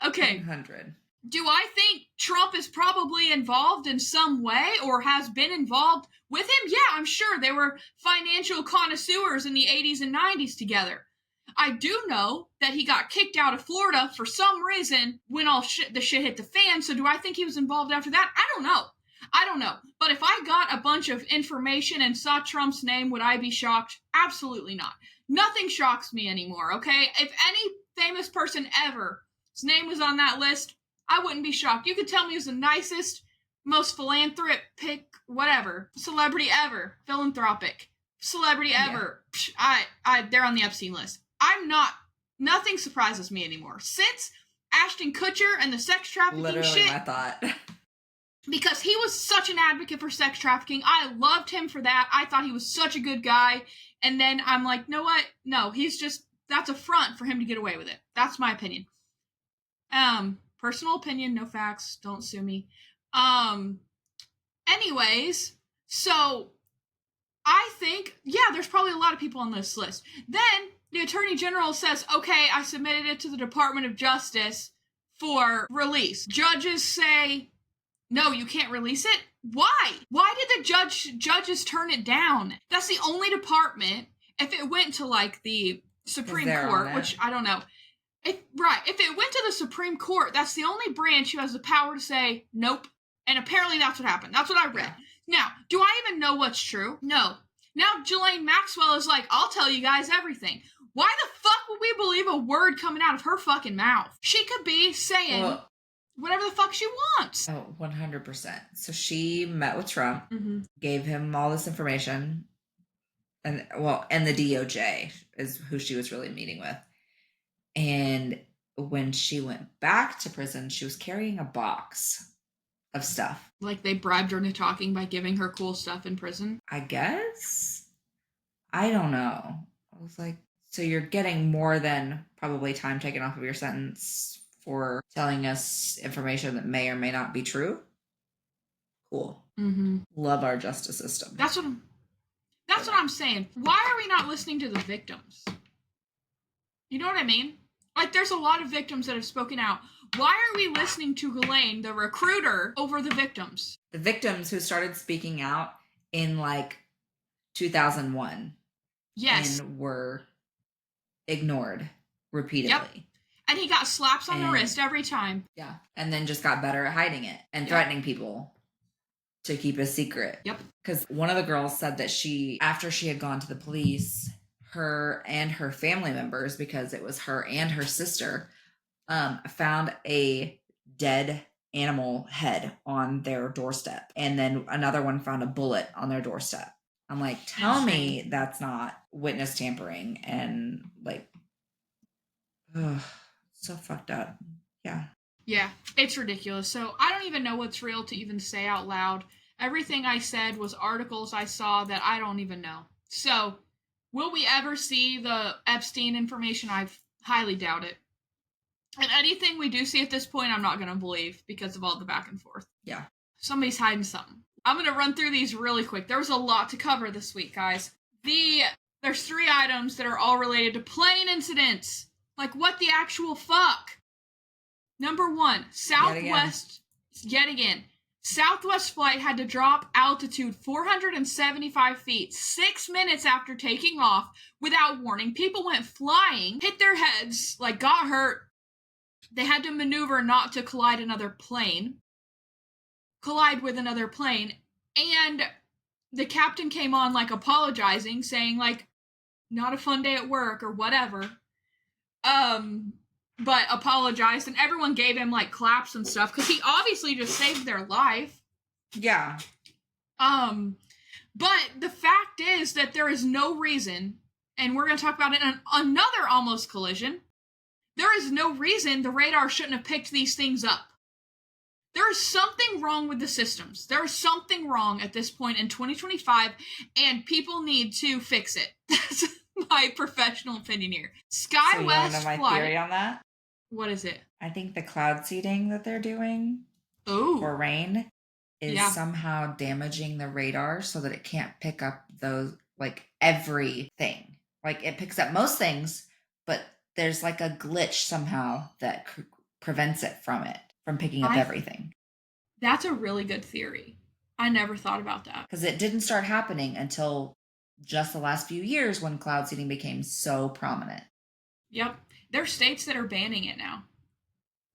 S2: Okay.
S1: 100.
S2: Do I think Trump is probably involved in some way or has been involved with him? Yeah, I'm sure they were financial connoisseurs in the 80s and 90s together. I do know that he got kicked out of Florida for some reason when the shit hit the fan. So do I think he was involved after that? I don't know. But if I got a bunch of information and saw Trump's name, would I be shocked? Absolutely not. Nothing shocks me anymore, okay? If any famous person ever, his name was on that list, I wouldn't be shocked. You could tell me he was the nicest, most philanthropic, whatever, celebrity ever. Philanthropic. Celebrity ever. Yeah. They're on the Epstein list. Nothing surprises me anymore. Since Ashton Kutcher and the sex trafficking
S1: Literally
S2: shit.
S1: my thought. Because
S2: he was such an advocate for sex trafficking. I loved him for that. I thought he was such a good guy. And then I'm like, know what? No, that's a front for him to get away with it. That's my opinion. Personal opinion, no facts. Don't sue me. Anyways, so I think, yeah, there's probably a lot of people on this list. Then the Attorney General says, okay, I submitted it to the Department of Justice for release. Judges say, no, you can't release it. Why? Why did the judges turn it down? That's the only department. If it went to like the Supreme Court, which I don't know. If it went to the Supreme Court, that's the only branch who has the power to say nope. And apparently that's what happened. That's what I read. Yeah. Now, do I even know what's true? No. Now Ghislaine Maxwell is like, I'll tell you guys everything. Why the fuck would we believe a word coming out of her fucking mouth? She could be saying whatever the fuck she wants.
S1: Oh, 100%. So she met with Trump, gave him all this information, and the DOJ is who she was really meeting with. And when she went back to prison, she was carrying a box of stuff.
S2: Like they bribed her into talking by giving her cool stuff in prison?
S1: I guess. I don't know. I was like, so you're getting more than probably time taken off of your sentence for telling us information that may or may not be true? Cool. Love our justice system.
S2: That's what I'm saying. Why are we not listening to the victims? You know what I mean? Like, there's a lot of victims that have spoken out. Why are we listening to Ghislaine, the recruiter, over the victims?
S1: The victims who started speaking out in, like, 2001.
S2: Yes.
S1: And were ignored repeatedly.
S2: Yep. And he got slaps on the wrist every time.
S1: Yeah. And then just got better at hiding it and threatening people to keep a secret.
S2: Yep.
S1: Because one of the girls said that after she had gone to the police, her and her family members, because it was her and her sister, found a dead animal head on their doorstep. And then another one found a bullet on their doorstep. I'm like, tell me that's not witness tampering and like, so fucked up. Yeah.
S2: Yeah, it's ridiculous. So I don't even know what's real to even say out loud. Everything I said was articles I saw that I don't even know. So will we ever see the Epstein information? I highly doubt it. And anything we do see at this point, I'm not going to believe because of all the back and forth.
S1: Yeah.
S2: Somebody's hiding something. I'm going to run through these really quick. There was a lot to cover this week, guys. There's 3 items that are all related to plane incidents. Like, what the actual fuck? Number 1, Southwest, yet again. Southwest flight had to drop altitude 475 feet 6 minutes after taking off without warning. People went flying, hit their heads, like got hurt. They had to maneuver not to collide with another plane. And the captain came on like apologizing, saying like, not a fun day at work or whatever. But apologized, and everyone gave him like claps and stuff because he obviously just saved their life.
S1: Yeah.
S2: But the fact is that there is no reason, and we're going to talk about it in another almost collision. There is no reason the radar shouldn't have picked these things up. There is something wrong with the systems. There is something wrong at this point in 2025, and people need to fix it. That's my professional opinion here. SkyWest
S1: so you want to know my
S2: flight.
S1: theory on that?
S2: What is it?
S1: I think the cloud seeding that they're doing for rain is somehow damaging the radar so that it can't pick up those, like, everything. Like, it picks up most things, but there's like a glitch somehow that prevents it from picking up everything.
S2: That's a really good theory. I never thought about that.
S1: Because it didn't start happening until just the last few years when cloud seeding became so prominent.
S2: Yep. There's states that are banning it now.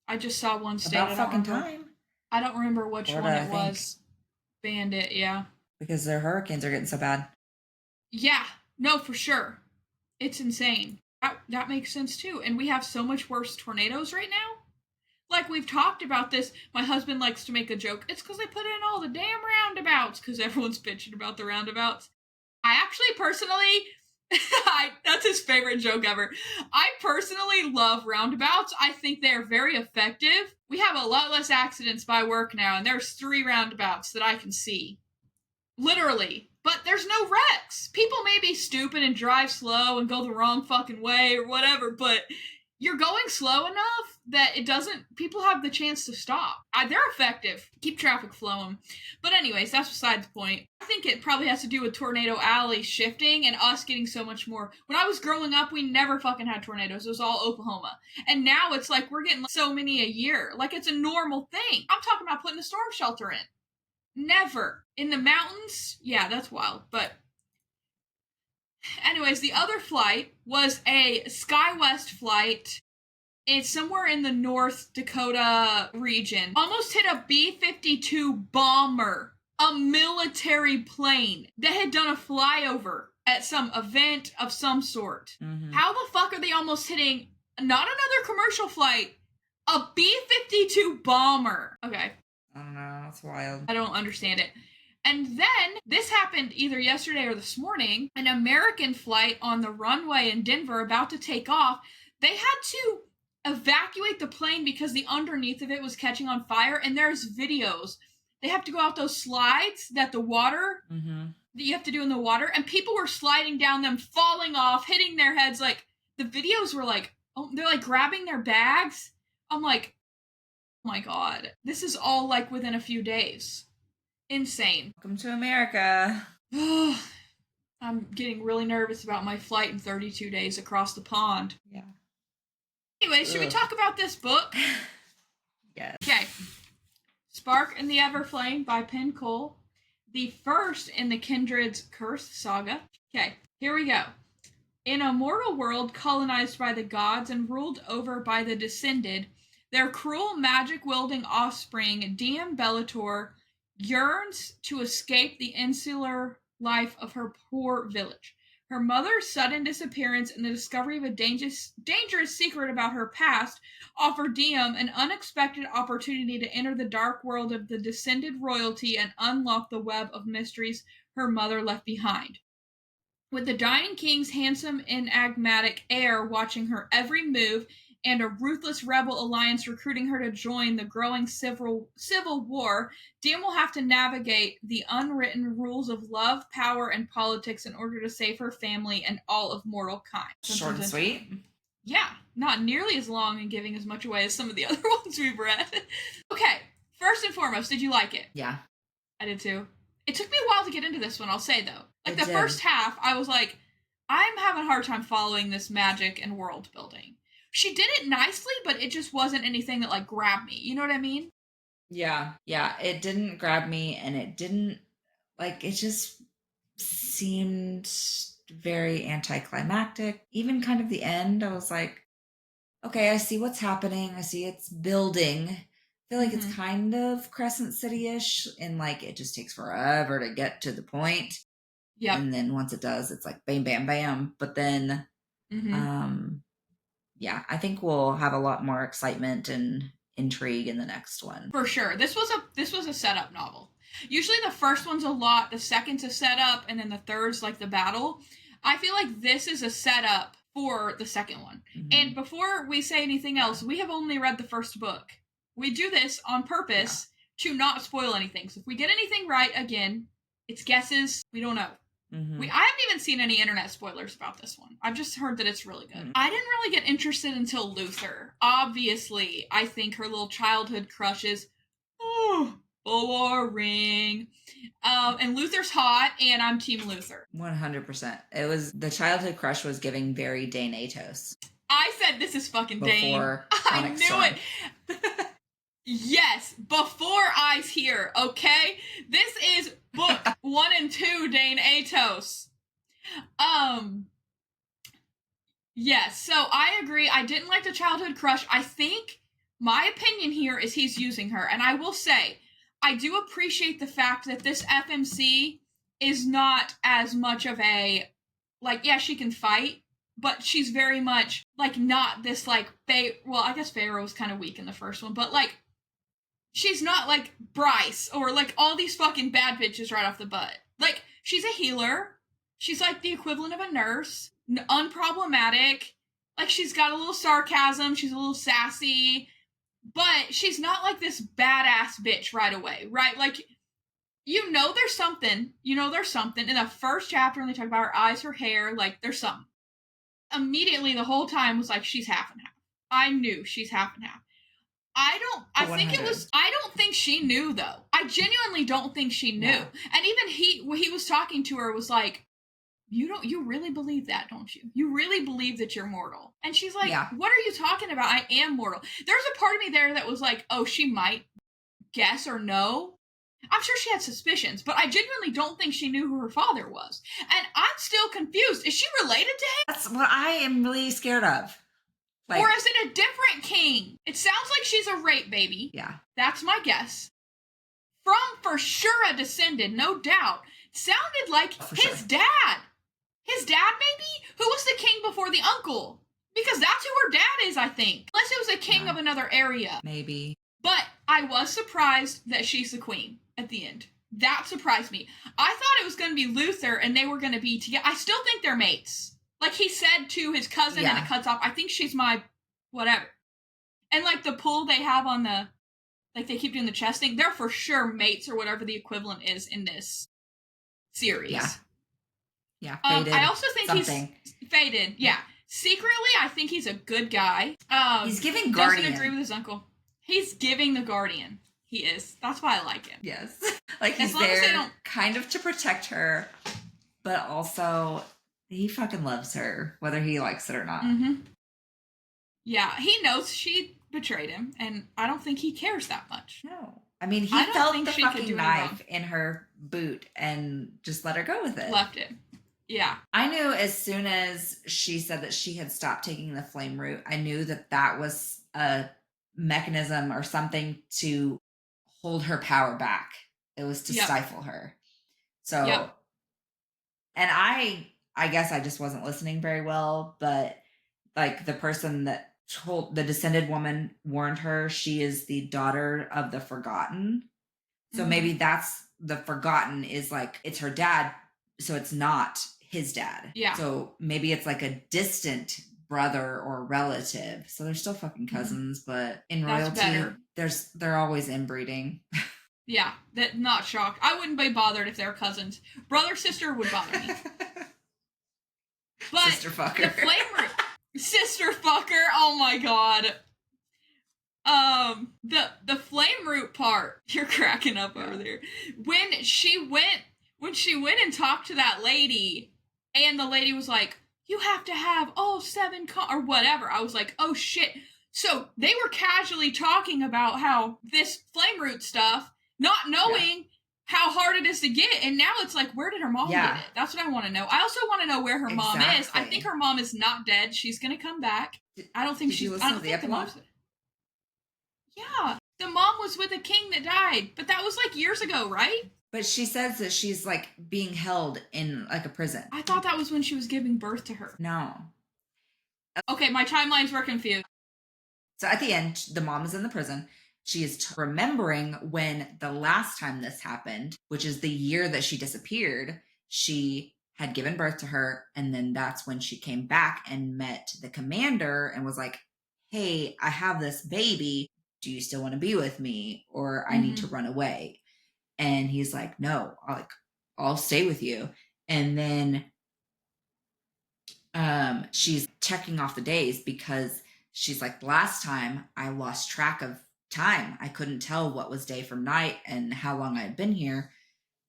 S2: I just saw one state.
S1: About fucking time.
S2: I don't remember which one it was. Banned it, yeah.
S1: Because their hurricanes are getting so bad.
S2: Yeah. No, for sure. It's insane. That makes sense too. And we have so much worse tornadoes right now. Like, we've talked about this. My husband likes to make a joke. It's because they put in all the damn roundabouts, because everyone's bitching about the roundabouts. I actually personally, that's his favorite joke ever. I personally love roundabouts. I think they're very effective. We have a lot less accidents by work now, and there's 3 roundabouts that I can see. Literally. But there's no wrecks. People may be stupid and drive slow and go the wrong fucking way or whatever, but you're going slow enough that people have the chance to stop. They're effective. Keep traffic flowing. But anyways, that's beside the point. I think it probably has to do with Tornado Alley shifting and us getting so much more. When I was growing up, we never fucking had tornadoes. It was all Oklahoma. And now it's like we're getting so many a year. Like, it's a normal thing. I'm talking about putting a storm shelter in. Never. In the mountains? Yeah, that's wild. But anyways, the other flight was a SkyWest flight. It's somewhere in the North Dakota region. Almost hit a B-52 bomber, a military plane that had done a flyover at some event of some sort. Mm-hmm. How the fuck are they almost hitting not another commercial flight, a B-52 bomber? Okay.
S1: I don't know. That's wild.
S2: I don't understand it. And then, this happened either yesterday or this morning, an American flight on the runway in Denver about to take off, they had to evacuate the plane because the underneath of it was catching on fire, and there's videos. They have to go out those slides that the water, that you have to do in the water, and people were sliding down them, falling off, hitting their heads. Like, the videos were like, oh, they're like grabbing their bags. I'm like, oh my god, this is all like within a few days. Insane.
S1: Welcome to America.
S2: I'm getting really nervous about my flight in 32 days across the pond.
S1: Yeah.
S2: Anyway, should we talk about this book?
S1: Yes.
S2: Okay. Spark and the Everflame by Penn Cole. The first in the Kindred's Cursed saga. Okay, here we go. In a mortal world colonized by the gods and ruled over by the Descended, their cruel magic-wielding offspring, DM Bellator, yearns to escape the insular life of her poor village. Her mother's sudden disappearance and the discovery of a dangerous secret about her past offer Diem an unexpected opportunity to enter the dark world of the descended royalty and unlock the web of mysteries her mother left behind. With the dying king's handsome, enigmatic heir watching her every move, and a ruthless rebel alliance recruiting her to join the growing civil war, Diem will have to navigate the unwritten rules of love, power, and politics in order to save her family and all of mortal kind.
S1: Short and sweet.
S2: Yeah, not nearly as long and giving as much away as some of the other ones we've read. Okay, first and foremost, did you like it?
S1: Yeah.
S2: I did too. It took me a while to get into this one, I'll say, though. Like, the first half, I was like, I'm having a hard time following this magic and world building. She did it nicely, but it just wasn't anything that, like, grabbed me. You know what I mean?
S1: Yeah. It didn't grab me, and it didn't, like, it just seemed very anticlimactic. Even kind of the end, I was like, okay, I see what's happening. I see it's building. I feel like it's kind of Crescent City-ish, and, like, it just takes forever to get to the point.
S2: Yep.
S1: And then once it does, it's like bam, bam, bam. But then, yeah, I think we'll have a lot more excitement and intrigue in the next one.
S2: For sure. This was a setup novel. Usually the first one's a lot, the second's a setup, and then the third's like the battle. I feel like this is a setup for the second one. And before we say anything else, we have only read the first book. We do this on purpose to not spoil anything. So if we get anything right, again, it's guesses. We don't know. I haven't even seen any internet spoilers about this one. I've just heard that it's really good. I didn't really get interested until Luther. Obviously, I think her little childhood crush is boring. And Luther's hot, and I'm Team Luther.
S1: 100%. It was, the childhood crush was giving very Dane Atos.
S2: I said this is fucking Dane. I knew it. Yes, before Eyes Here, okay? This is book 1 and 2, Dane Atos. Yes, so I agree. I didn't like the childhood crush. I think my opinion here is he's using her. And I will say, I do appreciate the fact that this FMC is not as much of a, like, yeah, she can fight, but she's very much, like, not this, like, well, I guess Pharaoh was kind of weak in the first one, but, like, she's not like Bryce or like all these fucking bad bitches right off the butt. Like, she's a healer. She's like the equivalent of a nurse. Unproblematic. Like, she's got a little sarcasm. She's a little sassy. But she's not like this badass bitch right away, right? Like, you know there's something. You know there's something. In the first chapter, when they talk about her eyes, her hair, like, there's something. Immediately, the whole time was like, she's half and half. I knew she's half and half. I don't think she knew, though. I genuinely don't think she knew. Yeah. And even when he was talking to her, was like, you really believe that, don't you? You really believe that you're mortal. And she's like, What are you talking about? I am mortal. There's a part of me there that was like, oh, she might guess or know. I'm sure she had suspicions, but I genuinely don't think she knew who her father was. And I'm still confused. Is she related to him?
S1: That's what I am really scared of.
S2: Like, or is it a different king? It sounds like she's a rape baby.
S1: Yeah.
S2: That's my guess. From, for sure, a descendant, no doubt. Sounded like his dad. His dad, maybe? Who was the king before the uncle? Because that's who her dad is, I think. Unless it was a king of another area.
S1: Maybe.
S2: But I was surprised that she's the queen at the end. That surprised me. I thought it was going to be Luther and they were going to be together. I still think they're mates. Like he said to his cousin and it cuts off, I think she's my whatever. And like the pull they have on the, like they keep doing the chest thing, they're for sure mates or whatever the equivalent is in this series.
S1: Yeah. Yeah. Fated,
S2: I also think he's fated. Yeah. Secretly, I think he's a good guy.
S1: He's giving guardian.
S2: Doesn't agree with his uncle. He's giving the guardian. He is. That's why I like him.
S1: Yes. Like he's there kind of to protect her, but also he fucking loves her, whether he likes it or not.
S2: Mm-hmm. Yeah, he knows she betrayed him, and I don't think he cares that much.
S1: No. I mean, he felt the fucking knife in her boot and just let her go with it.
S2: Left it. Yeah.
S1: I knew as soon as she said that she had stopped taking the flame route, I knew that that was a mechanism or something to hold her power back. It was to stifle her. So, and I guess I just wasn't listening very well, but like the person that told the descended woman warned her, she is the daughter of the forgotten. So maybe that's the forgotten is like, it's her dad. So it's not his dad. Yeah. So maybe it's like a distant brother or relative. So they're still fucking cousins, but in royalty, they're always inbreeding.
S2: Yeah, that not shocked. I wouldn't be bothered if they're cousins. Brother, sister would bother me. But
S1: sister fucker.
S2: The flame sister fucker. Oh my god. The flame root part. You're cracking up over there. When she went and talked to that lady, and the lady was like, "You have to have 7 or whatever." I was like, "Oh shit!" So they were casually talking about how this flame root stuff, not knowing how hard it is to get, and now it's like, where did her mom get it? That's what I want to know. I also want to know where her mom is. I think her mom is not dead. She's gonna come back. I don't think she's. I don't think the mom's. Yeah, the mom was with a king that died, but that was like years ago, right?
S1: But she says that she's like being held in like a prison.
S2: I thought that was when she was giving birth to her.
S1: No.
S2: Okay, my timelines were confused.
S1: So at the end, the mom is in the prison. She is remembering when the last time this happened, which is the year that she disappeared, she had given birth to her. And then that's when she came back and met the commander and was like, hey, I have this baby. Do you still want to be with me? Or I need to run away. And he's like, no, I'll stay with you. And then she's checking off the days because she's like, last time I lost track of time. I couldn't tell what was day from night and how long I had been here.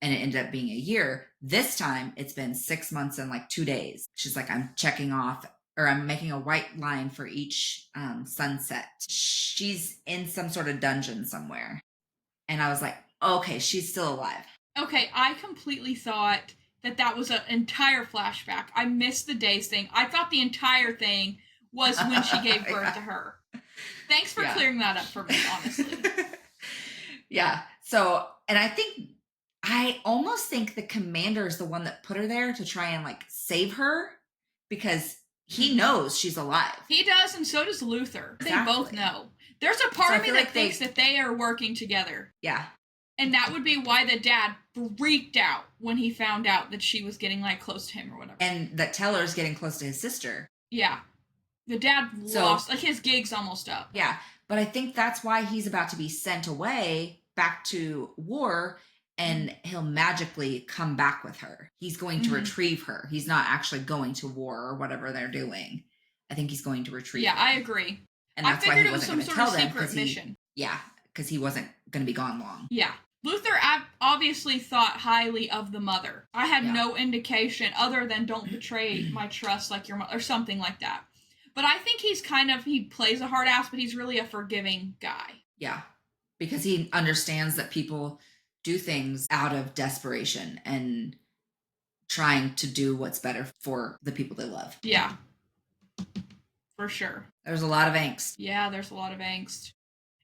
S1: And it ended up being a year. This time it's been 6 months and like 2 days. She's like, I'm checking off, or I'm making a white line for each sunset. She's in some sort of dungeon somewhere. And I was like, okay, she's still alive.
S2: Okay, I completely thought that was an entire flashback. I missed the days thing. I thought the entire thing was when she gave birth to her. Thanks for clearing that up for me, honestly.
S1: Yeah. So, and I almost think the commander is the one that put her there to try and like save her because he knows she's alive.
S2: He does, and so does Luther.
S1: Exactly.
S2: They both know. There's a part of me that thinks that they are working together.
S1: Yeah.
S2: And that would be why the dad freaked out when he found out that she was getting like close to him or whatever.
S1: And that Teller's getting close to his sister.
S2: Yeah. The dad lost, like his gig's almost up.
S1: Yeah. But I think that's why he's about to be sent away back to war, and he'll magically come back with her. He's going to retrieve her. He's not actually going to war or whatever they're doing. I think he's going to retrieve her.
S2: Yeah, I agree.
S1: And that's why he wasn't going to tell them.
S2: Secret mission.
S1: Because he wasn't going to be gone long.
S2: Yeah. Luther obviously thought highly of the mother. I had no indication other than don't betray my trust like your mother, or something like that. But I think he plays a hard ass, but he's really a forgiving guy.
S1: Yeah. Because he understands that people do things out of desperation and trying to do what's better for the people they love.
S2: Yeah. For sure.
S1: There's a lot of angst.
S2: Yeah, there's a lot of angst.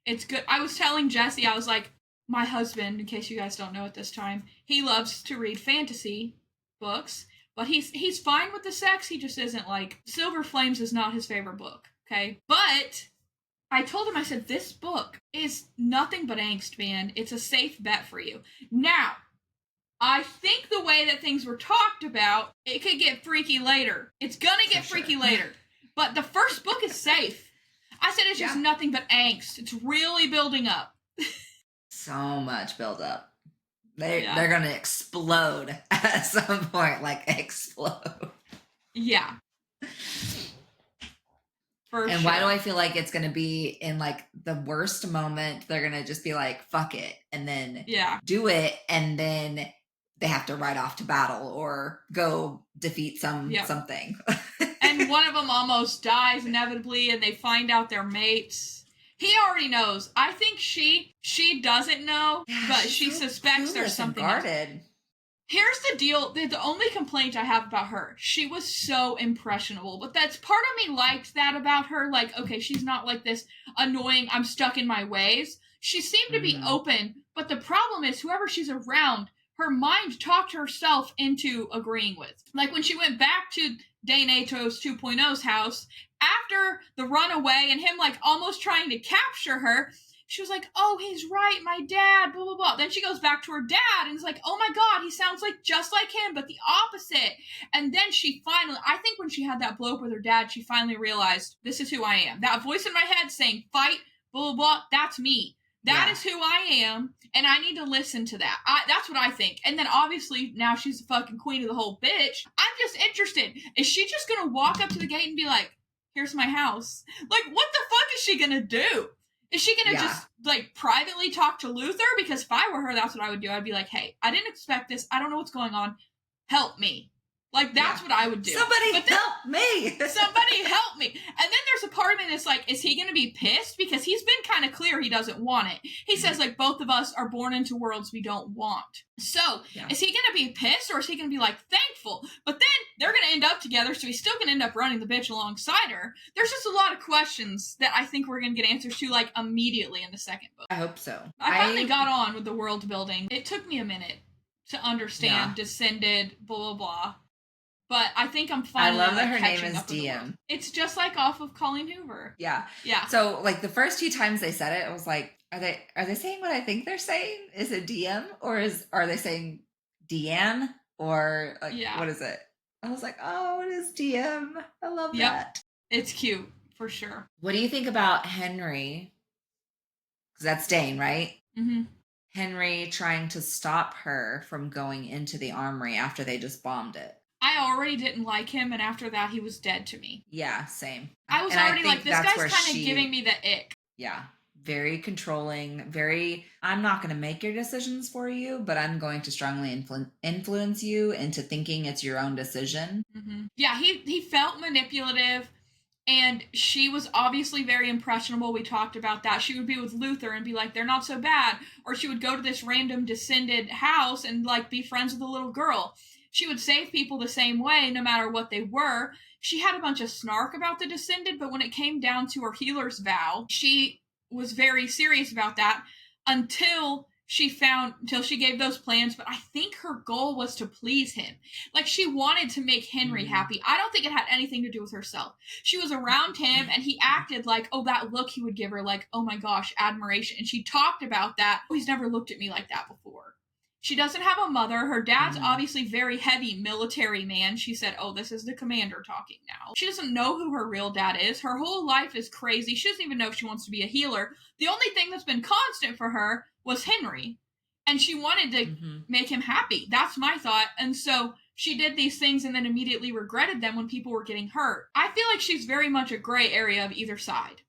S2: It's good. I was telling Jesse, I was like, my husband, in case you guys don't know at this time, he loves to read fantasy books, but he's fine with the sex. He just isn't like, Silver Flames is not his favorite book, okay? But I told him, I said, this book is nothing but angst, man. It's a safe bet for you. Now, I think the way that things were talked about, it could get freaky later. It's gonna get freaky later. But the first book is safe. I said it's just nothing but angst. It's really building up.
S1: So much build up. They're gonna explode at some point, like explode.
S2: Yeah.
S1: And why do I feel like it's gonna be in like the worst moment? They're gonna just be like, fuck it, and then do it, and then they have to ride off to battle or go defeat something.
S2: And one of them almost dies inevitably, and they find out they're mates. He already knows. I think she doesn't know, but she suspects there's something guarded. Here's the deal. The only complaint I have about her, she was so impressionable. But that's part of me liked that about her. Like, okay, she's not like this annoying, I'm stuck in my ways. She seemed to be open, but the problem is whoever she's around, her mind talked herself into agreeing with. Like when she went back to Dane Atos 2.0's house, after the runaway and him like almost trying to capture her, she was like, oh, he's right, my dad, blah, blah, blah. Then she goes back to her dad and is like, oh my God, he sounds like just like him, but the opposite. And then she finally, I think when she had that blow up with her dad, she finally realized, this is who I am. That voice in my head saying, fight, blah, blah, blah, that's me. That is who I am, and I need to listen to that. That's what I think. And then obviously now she's the fucking queen of the whole bitch. I'm just interested. Is she just gonna walk up to the gate and be like, here's my house? Like, what the fuck is she gonna do? Is she gonna just, like, privately talk to Luther? Because if I were her, that's what I would do. I'd be like, hey, I didn't expect this. I don't know what's going on. Help me. Like, that's what I would do.
S1: Somebody help me.
S2: Somebody help me. And then there's a part of me that's like, is he going to be pissed? Because he's been kind of clear he doesn't want it. He says, like, both of us are born into worlds we don't want. So, is he going to be pissed or is he going to be, like, thankful? But then they're going to end up together, so he's still going to end up running the bitch alongside her. There's just a lot of questions that I think we're going to get answers to, like, immediately in the second book.
S1: I hope so.
S2: I finally got on with the world building. It took me a minute. to understand descended, blah, blah, blah. But I think I'm
S1: I
S2: finally
S1: love that her name
S2: catching
S1: is
S2: up with the world.
S1: DM.
S2: It's just like off of Colleen Hoover.
S1: Yeah.
S2: Yeah.
S1: So like the first few times they said it, I was like, are they saying what I think they're saying? Is it DM or are they saying Deanne or like what is it? I was like, oh, it is DM. I love that.
S2: It's cute for sure.
S1: What do you think about Henry? Because that's Dane, right?
S2: Mm-hmm.
S1: Henry trying to stop her from going into the armory after they just bombed it.
S2: I already didn't like him, and after that, he was dead to me.
S1: Yeah, same.
S2: I was already like, this guy's kind of giving me the ick.
S1: Yeah, very controlling, I'm not going to make your decisions for you, but I'm going to strongly influence you into thinking it's your own decision.
S2: Mm-hmm. Yeah, he felt manipulative, and she was obviously very impressionable. We talked about that. She would be with Luther and be like, they're not so bad. Or she would go to this random descended house and like be friends with a little girl. She would save people the same way, no matter what they were. She had a bunch of snark about the descended, but when it came down to her healer's vow, she was very serious about that until she gave those plans. But I think her goal was to please him. Like, she wanted to make Henry happy. I don't think it had anything to do with herself. She was around him, and he acted like, oh, that look he would give her, like, oh my gosh, admiration. And she talked about that. Oh, he's never looked at me like that before. She doesn't have a mother. Her dad's obviously very heavy military man. She said, oh, this is the commander talking now. She doesn't know who her real dad is. Her whole life is crazy. She doesn't even know if she wants to be a healer. The only thing that's been constant for her was Henry. And she wanted to make him happy. That's my thought. And so she did these things and then immediately regretted them when people were getting hurt. I feel like she's very much a gray area of either side.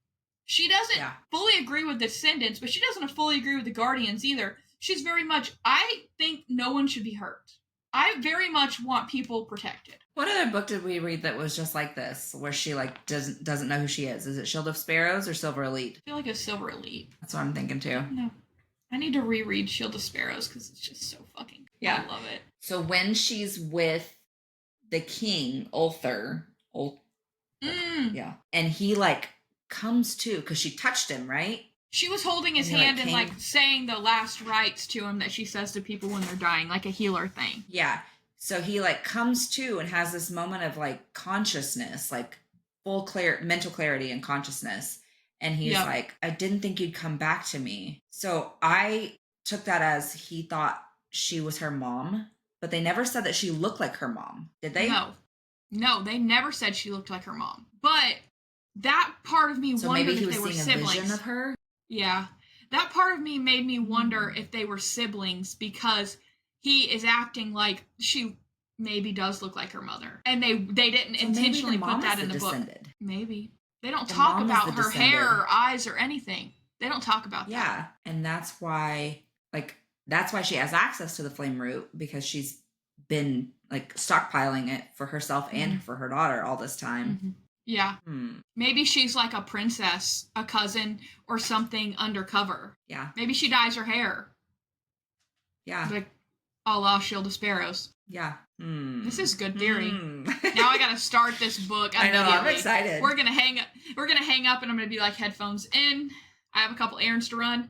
S2: She doesn't fully agree with the Descendants, but she doesn't fully agree with the Guardians either. She's very much, I think no one should be hurt. I very much want people protected.
S1: What other book did we read that was just like this, where she like doesn't know who she is? Is it Shield of Sparrows or Silver Elite?
S2: I feel like a Silver Elite.
S1: That's what I'm thinking too.
S2: No. I need to reread Shield of Sparrows because it's just so fucking cool.
S1: Yeah.
S2: I love it.
S1: So when she's with the king, Ulthar, and he like comes to, because she touched him, right?
S2: She was holding his hand and like saying the last rites to him that she says to people when they're dying, like a healer thing. Yeah.
S1: So he like comes to and has this moment of like consciousness, like full mental clarity and consciousness. And he's like, I didn't think you'd come back to me. So I took that as he thought she was her mom, but they never said that she looked like her mom. Did they?
S2: No, they never said she looked like her mom. But that part of me wondered if they were siblings. Maybe he was seeing a vision of her? Yeah. That part of me made me wonder if they were siblings because he is acting like she maybe does look like her mother. And they didn't intentionally put that in the book. Maybe. They don't talk about her hair or eyes or anything. They don't talk about that.
S1: Yeah. And that's why she has access to the flame root, because she's been like stockpiling it for herself and for her daughter all this time.
S2: Yeah. Maybe she's like a princess, a cousin, or something undercover.
S1: Yeah.
S2: Maybe she dyes her hair.
S1: Yeah.
S2: Like, a la Shield of Sparrows.
S1: Yeah.
S2: This is good theory. Now I gotta start this book.
S1: I know, I'm excited.
S2: We're gonna hang up and I'm gonna be like, headphones in. I have a couple errands to run.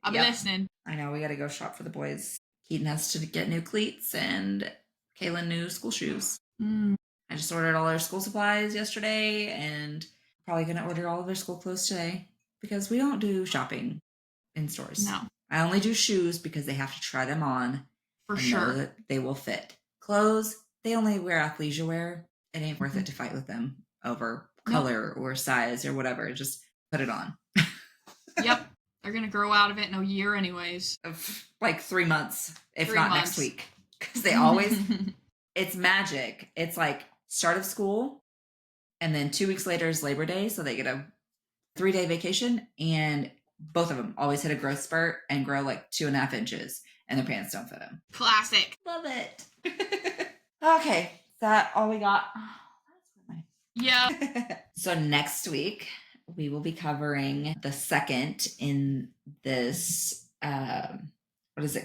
S2: I'll be listening.
S1: I know, we gotta go shop for the boys. Keaton has to get new cleats and Kaylin new school shoes. I just ordered all their school supplies yesterday and probably going to order all of their school clothes today because we don't do shopping in stores.
S2: No.
S1: I only do shoes because they have to try them on.
S2: For sure.
S1: Know that they will fit. Clothes, they only wear athleisure wear. It ain't worth it to fight with them over color or size or whatever. Just put it on.
S2: Yep. They're going to grow out of it in a year anyways.
S1: Like 3 months, if not next week. Because they always, it's magic. It's like, start of school, and then 2 weeks later is Labor Day, so they get a 3-day vacation, and both of them always hit a growth spurt and grow like 2.5 inches, and their pants don't fit them.
S2: Classic.
S1: Love it. Okay, is that all we got?
S2: Yeah.
S1: So next week, we will be covering the second in this,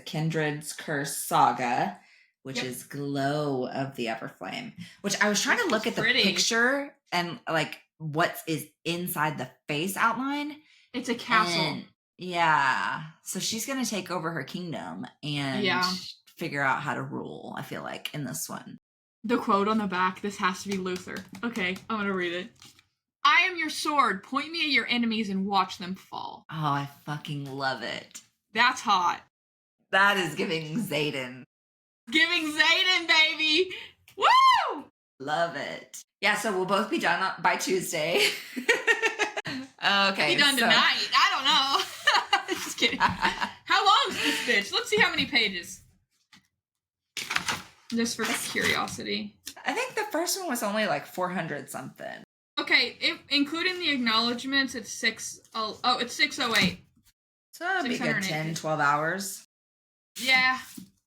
S1: Kindred's Curse saga, which is Glow of the Everflame, which I was trying to look at the picture and like what is inside the face outline.
S2: It's a castle.
S1: And, yeah. So she's going to take over her kingdom and figure out how to rule, I feel like, in this one.
S2: The quote on the back, this has to be Luther. Okay, I'm gonna read it. I am your sword. Point me at your enemies and watch them fall.
S1: Oh, I fucking love it.
S2: That's hot.
S1: That is giving Xaden.
S2: Giving Xaden, baby! Woo!
S1: Love it. Yeah, so we'll both be done by Tuesday. Okay.
S2: Be done tonight. I don't know. Just kidding. How long is this bitch? Let's see how many pages. Just for curiosity.
S1: I think the first one was only like 400 something.
S2: Okay, including the acknowledgments, it's 608.
S1: So that'd be a good 10, 12 hours.
S2: Yeah.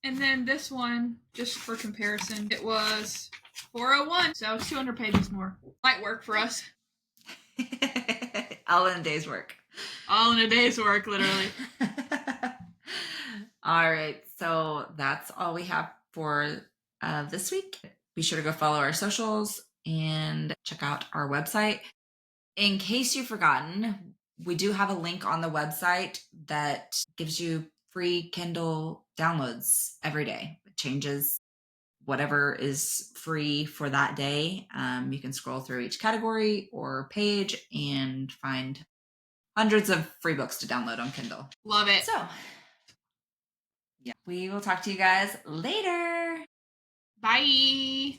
S2: And then this one, just for comparison, it was 401. So 200 pages more. Light work for us.
S1: All in a day's work.
S2: All in a day's work, literally.
S1: All right. So that's all we have for this week. Be sure to go follow our socials and check out our website. In case you've forgotten, we do have a link on the website that gives you free Kindle downloads every day. It changes whatever is free for that day. You can scroll through each category or page and find hundreds of free books to download on Kindle.
S2: Love it.
S1: So, yeah, we will talk to you guys later.
S2: Bye.